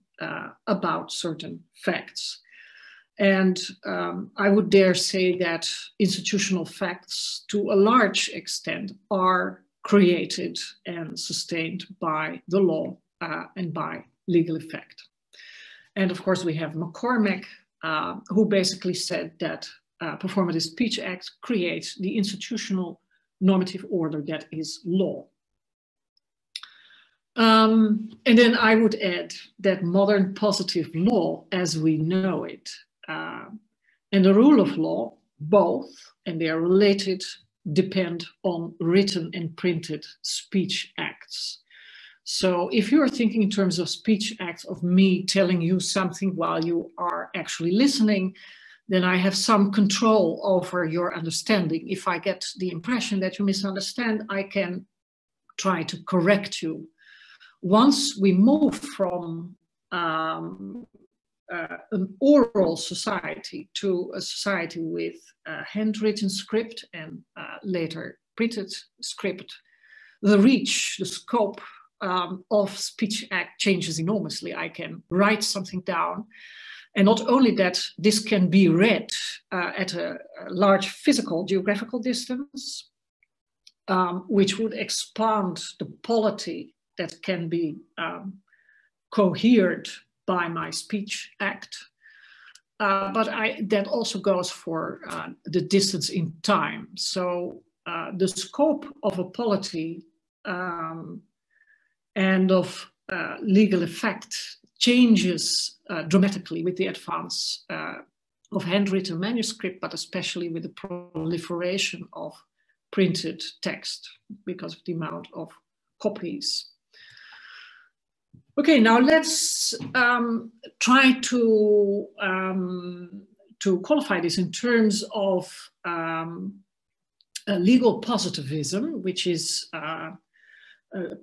about certain facts. And I would dare say that institutional facts, to a large extent, are created and sustained by the law and by legal effect. And of course, we have McCormack, who basically said that performative speech acts create the institutional normative order that is law. And then I would add that modern positive law, as we know it, and the rule of law, both, and they are related, depend on written and printed speech acts. So if you're thinking in terms of speech acts of me telling you something while you are actually listening, then I have some control over your understanding. If I get the impression that you misunderstand, I can try to correct you. Once we move from an oral society to a society with handwritten script and later printed script, the reach, the scope of speech act changes enormously. I can write something down, and not only that, this can be read at a large physical geographical distance, which would expand the polity that can be cohered by my speech act. But that also goes for the distance in time. So the scope of a polity and of legal effect changes dramatically with the advance of handwritten manuscript, but especially with the proliferation of printed text because of the amount of copies. Okay, now let's try to qualify this in terms of legal positivism, which is a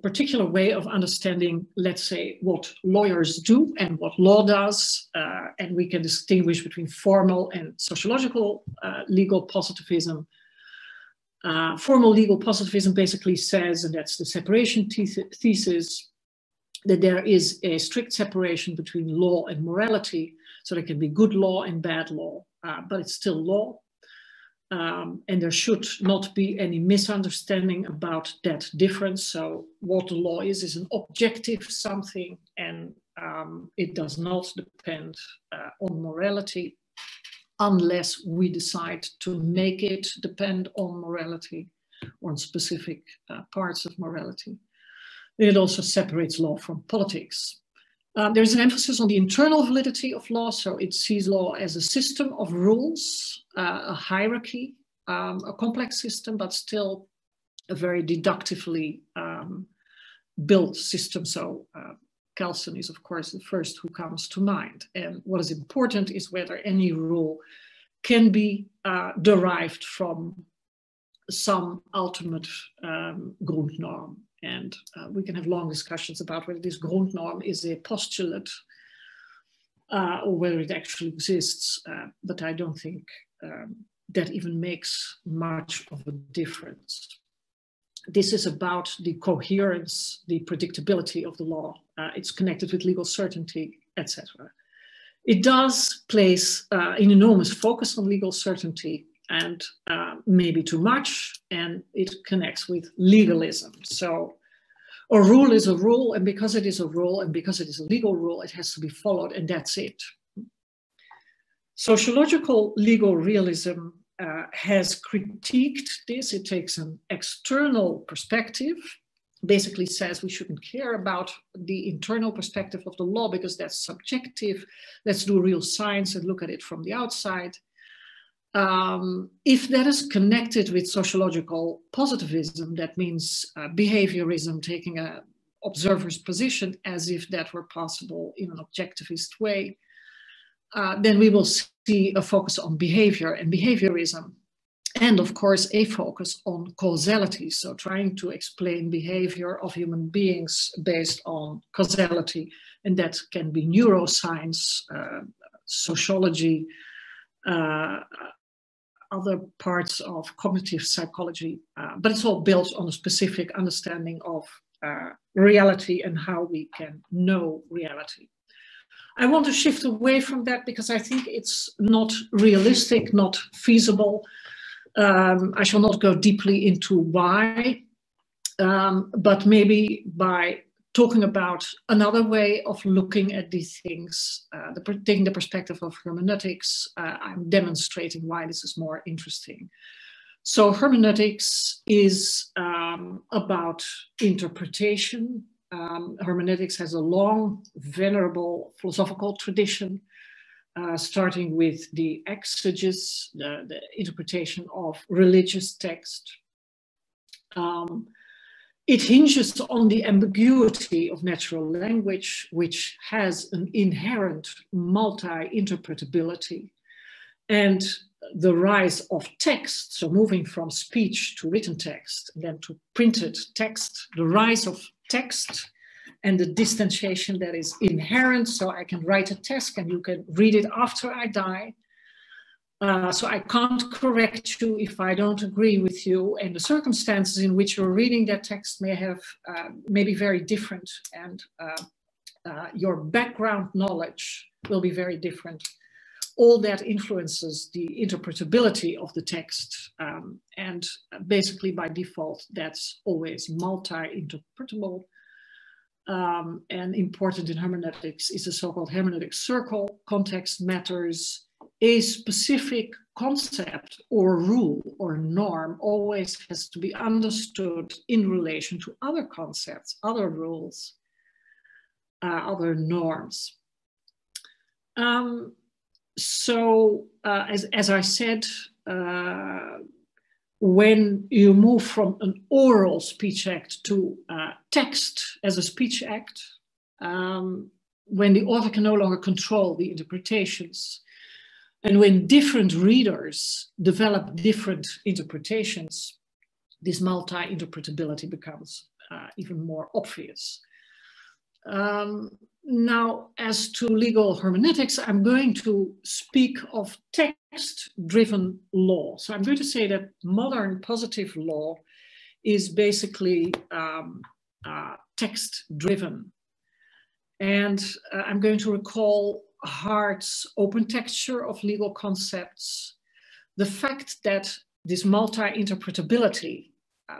particular way of understanding, let's say, what lawyers do and what law does. And we can distinguish between formal and sociological legal positivism. Formal legal positivism basically says, and that's the separation thesis, that there is a strict separation between law and morality. So there can be good law and bad law, but it's still law. And there should not be any misunderstanding about that difference. So what the law is an objective something, and it does not depend on morality unless we decide to make it depend on morality or on specific parts of morality. It also separates law from politics. There's an emphasis on the internal validity of law, so it sees law as a system of rules, a hierarchy, a complex system, but still a very deductively built system. So Kelsen is, of course, the first who comes to mind. And what is important is whether any rule can be derived from some ultimate Grundnorm. And we can have long discussions about whether this Grundnorm is a postulate or whether it actually exists. But I don't think that even makes much of a difference. This is about the coherence, the predictability of the law. It's connected with legal certainty, etc. It does place an enormous focus on legal certainty, and maybe too much, and it connects with legalism. So a rule is a rule, and because it is a rule and because it is a legal rule, it has to be followed, and that's it. Sociological legal realism has critiqued this. It takes an external perspective, basically says we shouldn't care about the internal perspective of the law because that's subjective. Let's do real science and look at it from the outside. If that is connected with sociological positivism, that means behaviorism, taking an observer's position as if that were possible in an objectivist way, then we will see a focus on behavior and behaviorism. And of course, a focus on causality. So trying to explain behavior of human beings based on causality. And that can be neuroscience, sociology, other parts of cognitive psychology, but it's all built on a specific understanding of reality and how we can know reality. I want to shift away from that because I think it's not realistic, not feasible. I shall not go deeply into why, but maybe by talking about another way of looking at these things, taking the perspective of hermeneutics, I'm demonstrating why this is more interesting. So hermeneutics is about interpretation. Hermeneutics has a long, venerable philosophical tradition, starting with the exegesis, the interpretation of religious text. It hinges on the ambiguity of natural language, which has an inherent multi-interpretability. And the rise of text, so moving from speech to written text, and then to printed text, the rise of text and the distanciation that is inherent. So I can write a text and you can read it after I die. So I can't correct you if I don't agree with you, and the circumstances in which you're reading that text may be very different, and your background knowledge will be very different all that influences the interpretability of the text. And basically by default, that's always multi-interpretable. And important in hermeneutics is a so-called hermeneutic circle. Context matters. A specific concept or rule or norm always has to be understood in relation to other concepts, other rules, other norms. As I said, when you move from an oral speech act to text as a speech act, when the author can no longer control the interpretations, and when different readers develop different interpretations, this multi-interpretability becomes even more obvious. Now, as to legal hermeneutics, I'm going to speak of text-driven law. So I'm going to say that modern positive law is basically text-driven. And I'm going to recall Hart's open texture of legal concepts, the fact that this multi-interpretability,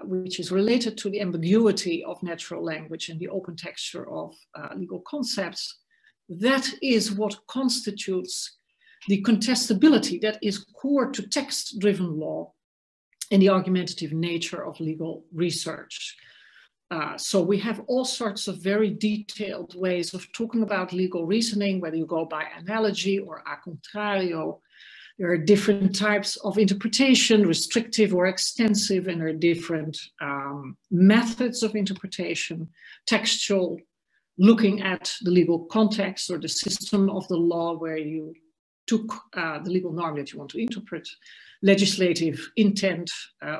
which is related to the ambiguity of natural language and the open texture of legal concepts, that is what constitutes the contestability that is core to text-driven law and the argumentative nature of legal research. So we have all sorts of very detailed ways of talking about legal reasoning, whether you go by analogy or a contrario. There are different types of interpretation, restrictive or extensive, and there are different methods of interpretation, textual, looking at the legal context or the system of the law where you took the legal norm that you want to interpret, legislative intent,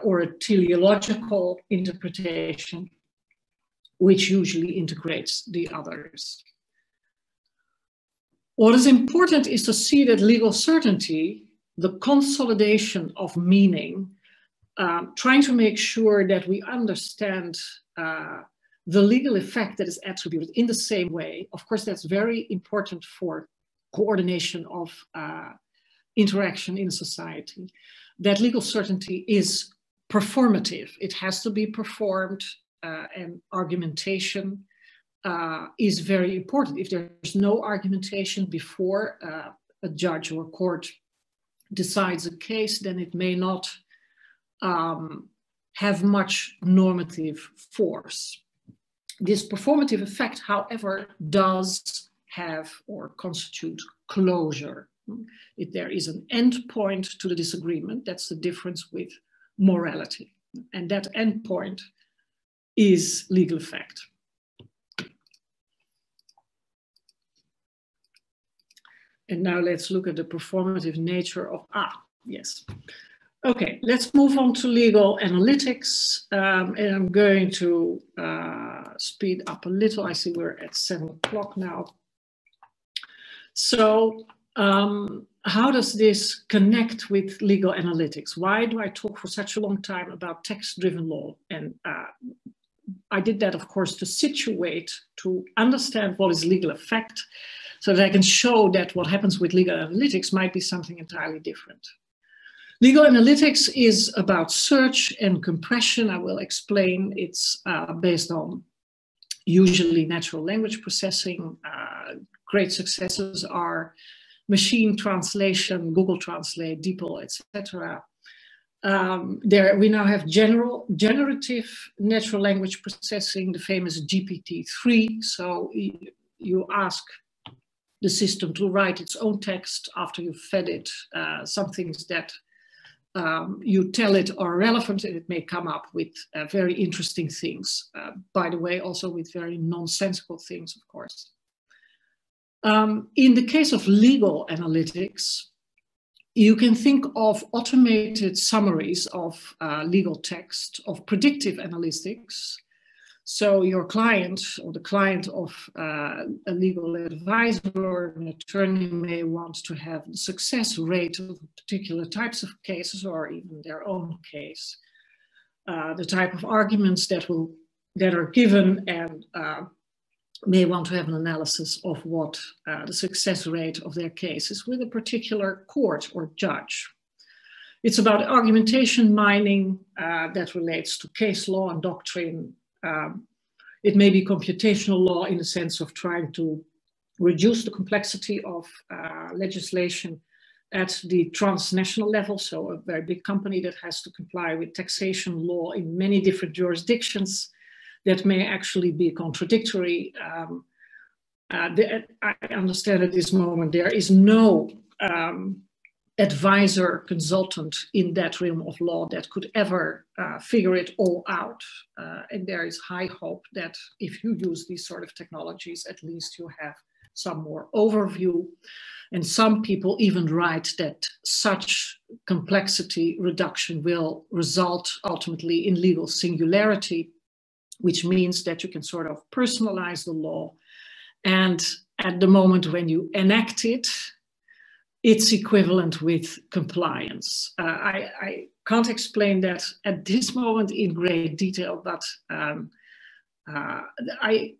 or a teleological interpretation, which usually integrates the others. What is important is to see that legal certainty, the consolidation of meaning, trying to make sure that we understand the legal effect that is attributed in the same way. Of course, that's very important for coordination of interaction in society. That legal certainty is performative. It has to be performed, and argumentation is very important. If there's no argumentation before a judge or a court decides a case, then it may not have much normative force. This performative effect, however, does have or constitute closure. If there is an end point to the disagreement, that's the difference with morality. And that end point is legal effect. And now let's look at the performative nature of, yes. Okay, let's move on to legal analytics. And I'm going to speed up a little. I see we're at 7 o'clock now. So how does this connect with legal analytics? Why do I talk for such a long time about text-driven law? And I did that, of course, to situate, to understand what is legal effect, so that I can show that what happens with legal analytics might be something entirely different. Legal analytics is about search and compression. I will explain. It's based on usually natural language processing. Great successes are machine translation, Google Translate, DeepL, etc. We now have generative natural language processing, the famous GPT-3. So you ask the system to write its own text after you've fed it some things that you tell it are relevant, and it may come up with very interesting things. By the way, also with very nonsensical things, of course. In the case of legal analytics, you can think of automated summaries of legal text, of predictive analytics. So your client or the client of a legal advisor or an attorney may want to have the success rate of particular types of cases or even their own case. The type of arguments that are given and may want to have an analysis of what the success rate of their case is with a particular court or judge. It's about argumentation mining that relates to case law and doctrine. It may be computational law in the sense of trying to reduce the complexity of legislation at the transnational level, so a very big company that has to comply with taxation law in many different jurisdictions that may actually be contradictory. I understand at this moment there is no advisor, consultant in that realm of law that could ever figure it all out. And there is high hope that if you use these sort of technologies, at least you have some more overview. And some people even write that such complexity reduction will result ultimately in legal singularity, which means that you can sort of personalize the law. And at the moment when you enact it, it's equivalent with compliance. I can't explain that at this moment in great detail, but I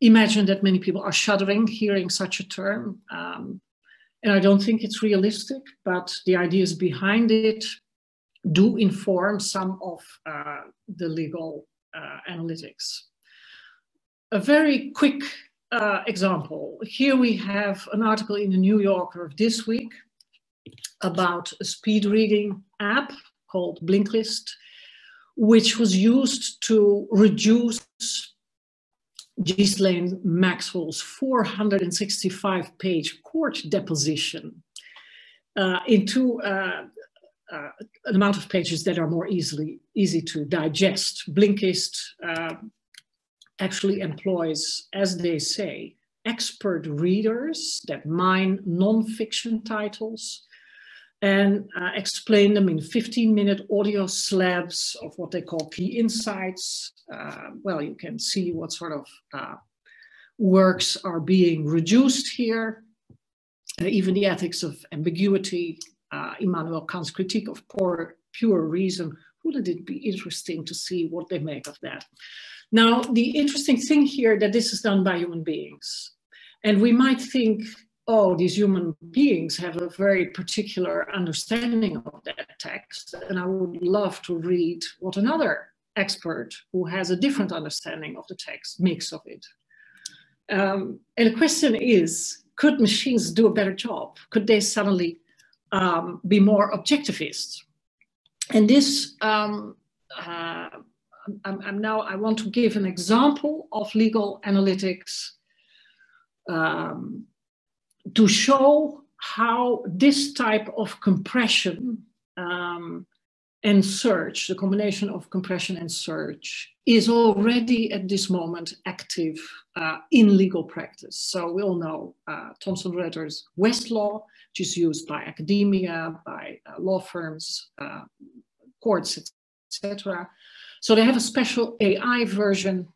imagine that many people are shuddering hearing such a term. And I don't think it's realistic, but the ideas behind it do inform some of the legal analytics. A very quick example. Here we have an article in the New Yorker of this week about a speed reading app called Blinklist, which was used to reduce Ghislaine Maxwell's 465-page court deposition into an amount of pages that are more easy to digest. Blinkist actually employs, as they say, expert readers that mine non-fiction titles and explain them in 15-minute audio slabs of what they call key insights. Well, you can see what sort of works are being reduced here. Even the ethics of ambiguity, Immanuel Kant's critique of pure reason. Wouldn't it be interesting to see what they make of that? Now, the interesting thing here that this is done by human beings. And we might think, oh, these human beings have a very particular understanding of that text. And I would love to read what another expert who has a different understanding of the text makes of it. And the question is, could machines do a better job? Could they suddenly be more objectivist? And this, I want to give an example of legal analytics to show how this type of compression and search, the combination of compression and search, is already at this moment active in legal practice. So we all know Thomson Reuters Westlaw, which is used by academia, by law firms, courts, etc. So they have a special AI version.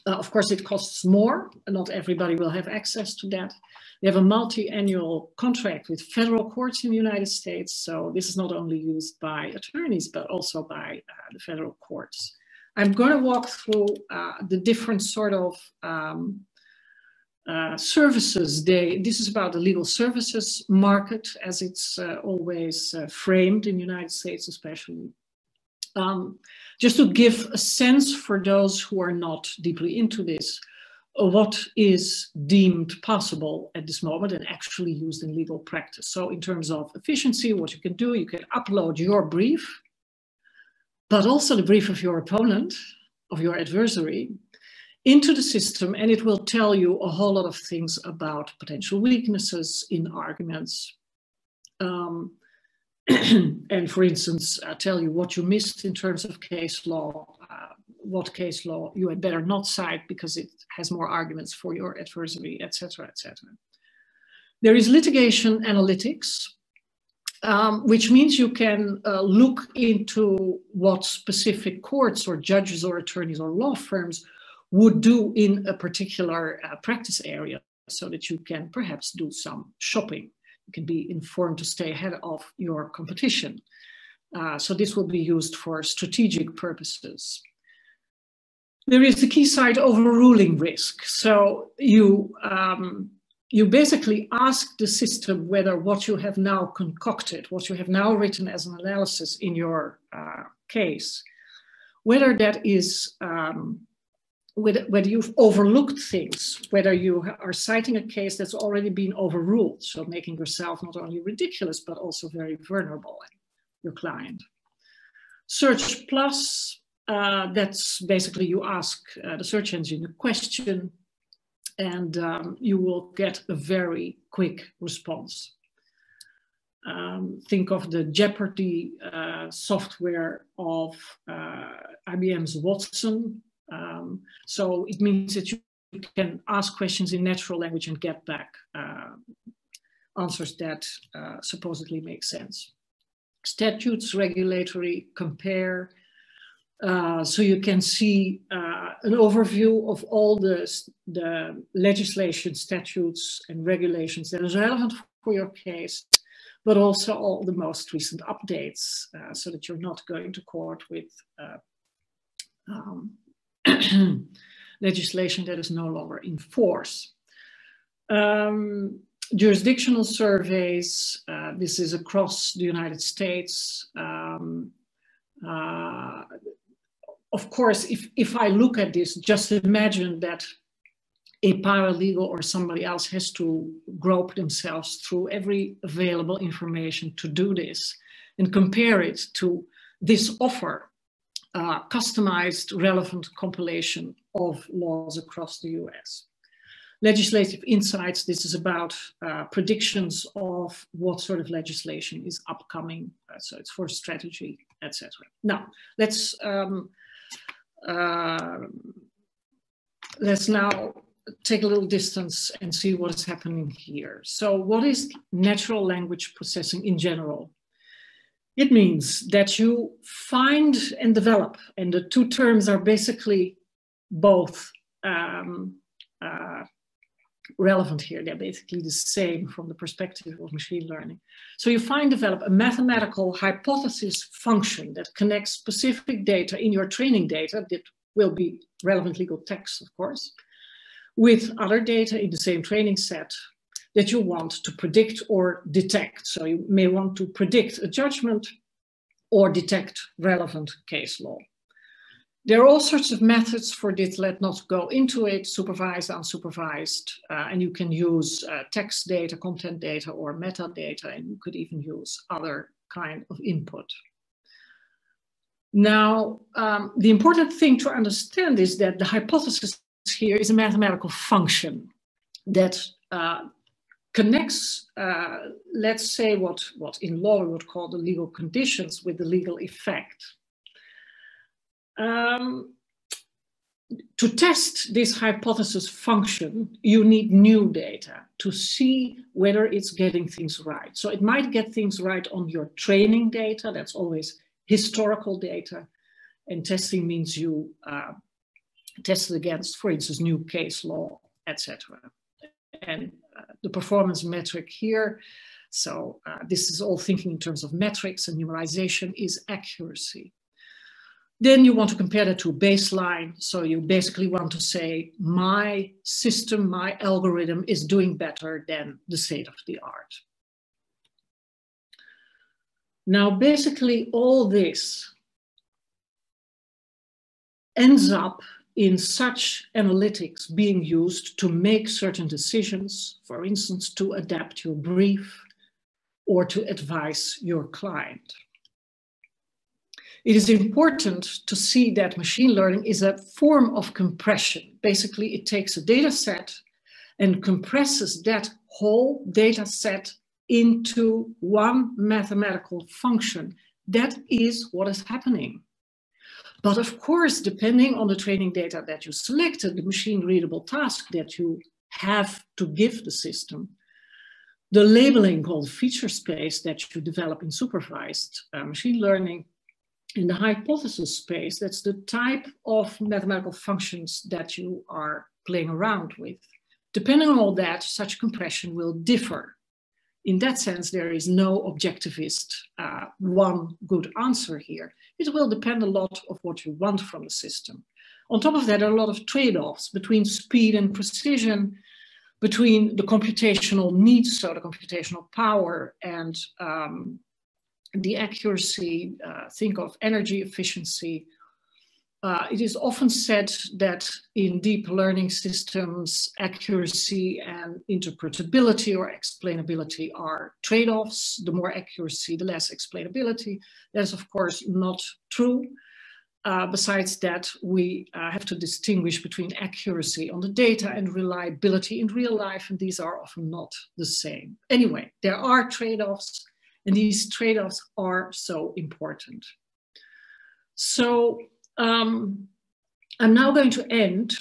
Of course, it costs more, and not everybody will have access to that. They have a multi-annual contract with federal courts in the United States. So this is not only used by attorneys, but also by the federal courts. I'm going to walk through the different sort of services. This is about the legal services market, as it's always framed in the United States, especially. Just to give a sense for those who are not deeply into this, what is deemed possible at this moment and actually used in legal practice. So in terms of efficiency, what you can do, you can upload your brief, but also the brief of your opponent, of your adversary, into the system, and it will tell you a whole lot of things about potential weaknesses in arguments. And for instance, tell you what you missed in terms of case law, what case law you had better not cite because it has more arguments for your adversary, etc., etc. There is litigation analytics, which means you can look into what specific courts or judges or attorneys or law firms would do in a particular practice area so that you can perhaps do some shopping. You can be informed to stay ahead of your competition. So this will be used for strategic purposes. There is the key side overruling risk. So you basically ask the system whether what you have now concocted, what you have now written as an analysis in your case, whether that is, whether you've overlooked things, whether you are citing a case that's already been overruled, so making yourself not only ridiculous, but also very vulnerable, your client. Search plus, that's basically you ask the search engine a question and you will get a very quick response. Think of the Jeopardy software of IBM's Watson. So it means that you can ask questions in natural language and get back answers that supposedly make sense. Statutes, regulatory, compare. So you can see an overview of all the legislation, statutes, and regulations that is relevant for your case, but also all the most recent updates, so that you're not going to court with legislation that is no longer in force. Jurisdictional surveys, this is across the United States. Of course, if I look at this, just imagine that a paralegal or somebody else has to grope themselves through every available information to do this and compare it to this offer, customized, relevant compilation of laws across the US. Legislative insights, this is about predictions of what sort of legislation is upcoming. So it's for strategy, etc. Now, let's now take a little distance and see what is happening here. So what is natural language processing in general? It means that you find and develop, and the two terms are basically both relevant here. They're basically the same from the perspective of machine learning. So you develop a mathematical hypothesis function that connects specific data in your training data, that will be relevant legal text, of course, with other data in the same training set that you want to predict or detect. So you may want to predict a judgment or detect relevant case law. There are all sorts of methods for this. Let's not go into it, supervised, unsupervised, and you can use text data, content data, or metadata, and you could even use other kind of input. Now, the important thing to understand is that the hypothesis here is a mathematical function that connects, let's say, what in law we would call the legal conditions with the legal effect. To test this hypothesis function, you need new data to see whether it's getting things right. So it might get things right on your training data. That's always historical data. And testing means you test it against, for instance, new case law, etc. And the performance metric here. So this is all thinking in terms of metrics, and numerization is accuracy. Then you want to compare that to a baseline. So you basically want to say, my system, my algorithm is doing better than the state of the art. Now, basically all this ends up in such analytics being used to make certain decisions, for instance, to adapt your brief or to advise your client. It is important to see that machine learning is a form of compression. Basically, it takes a data set and compresses that whole data set into one mathematical function. That is what is happening. But of course, depending on the training data that you selected, the machine readable task that you have to give the system, the labeling called feature space that you develop in supervised machine learning, in the hypothesis space, that's the type of mathematical functions that you are playing around with. Depending on all that, such compression will differ. In that sense, there is no objectivist one good answer here. It will depend a lot on what you want from the system. On top of that, there are a lot of trade-offs between speed and precision, between the computational needs, so the computational power, and the accuracy. Think of energy efficiency. It is often said that in deep learning systems, accuracy and interpretability or explainability are trade-offs. The more accuracy, the less explainability. That is, of course, not true. Besides that, we have to distinguish between accuracy on the data and reliability in real life, and these are often not the same. Anyway, there are trade-offs, and these trade-offs are so important. So I'm now going to end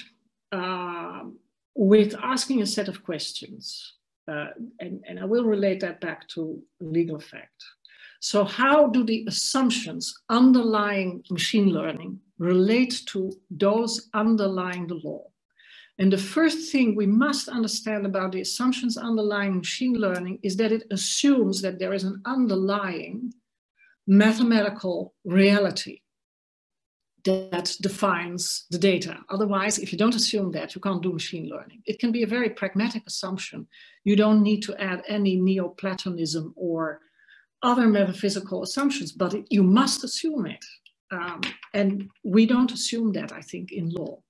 with asking a set of questions, and I will relate that back to legal effect. So how do the assumptions underlying machine learning relate to those underlying the law? And the first thing we must understand about the assumptions underlying machine learning is that it assumes that there is an underlying mathematical reality that defines the data. Otherwise, if you don't assume that, you can't do machine learning. It can be a very pragmatic assumption. You don't need to add any Neoplatonism or other metaphysical assumptions, but you must assume it. And we don't assume that, I think, in law.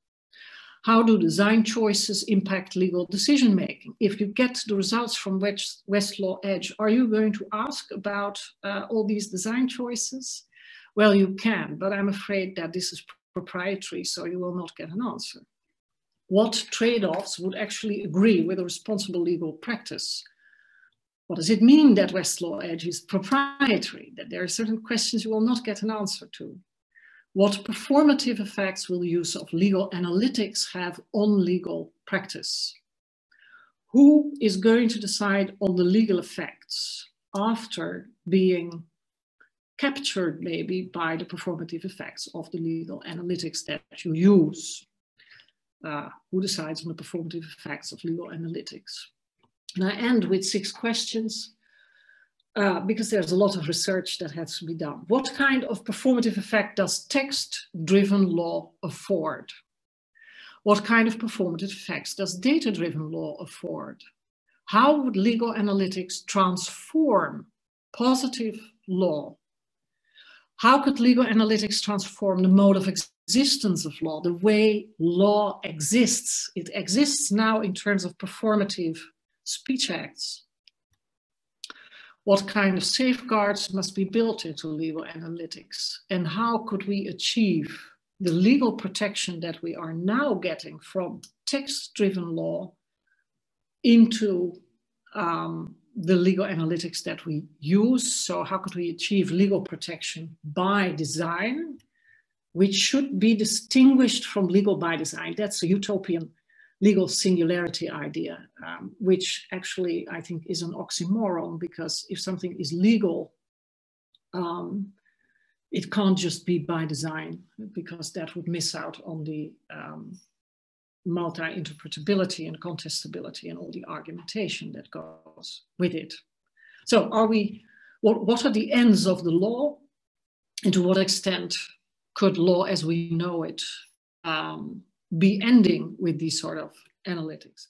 How do design choices impact legal decision-making? If you get the results from Westlaw Edge, are you going to ask about all these design choices? Well, you can, but I'm afraid that this is proprietary, so you will not get an answer. What trade-offs would actually agree with a responsible legal practice? What does it mean that Westlaw Edge is proprietary, that there are certain questions you will not get an answer to? What performative effects will the use of legal analytics have on legal practice? Who is going to decide on the legal effects after being captured maybe by the performative effects of the legal analytics that you use? Who decides on the performative effects of legal analytics? And I end with 6 questions because there's a lot of research that has to be done. What kind of performative effect does text-driven law afford? What kind of performative effects does data-driven law afford? How would legal analytics transform positive law? How could legal analytics transform the mode of existence of law, the way law exists? It exists now in terms of performative speech acts. What kind of safeguards must be built into legal analytics? And how could we achieve the legal protection that we are now getting from text-driven law into the legal analytics that we use? So how could we achieve legal protection by design, which should be distinguished from legal by design? That's a utopian legal singularity idea, which actually I think is an oxymoron, because if something is legal, it can't just be by design, because that would miss out on the multi-interpretability and contestability and all the argumentation that goes with it. So what are the ends of the law, and to what extent could law as we know it be ending with these sort of analytics?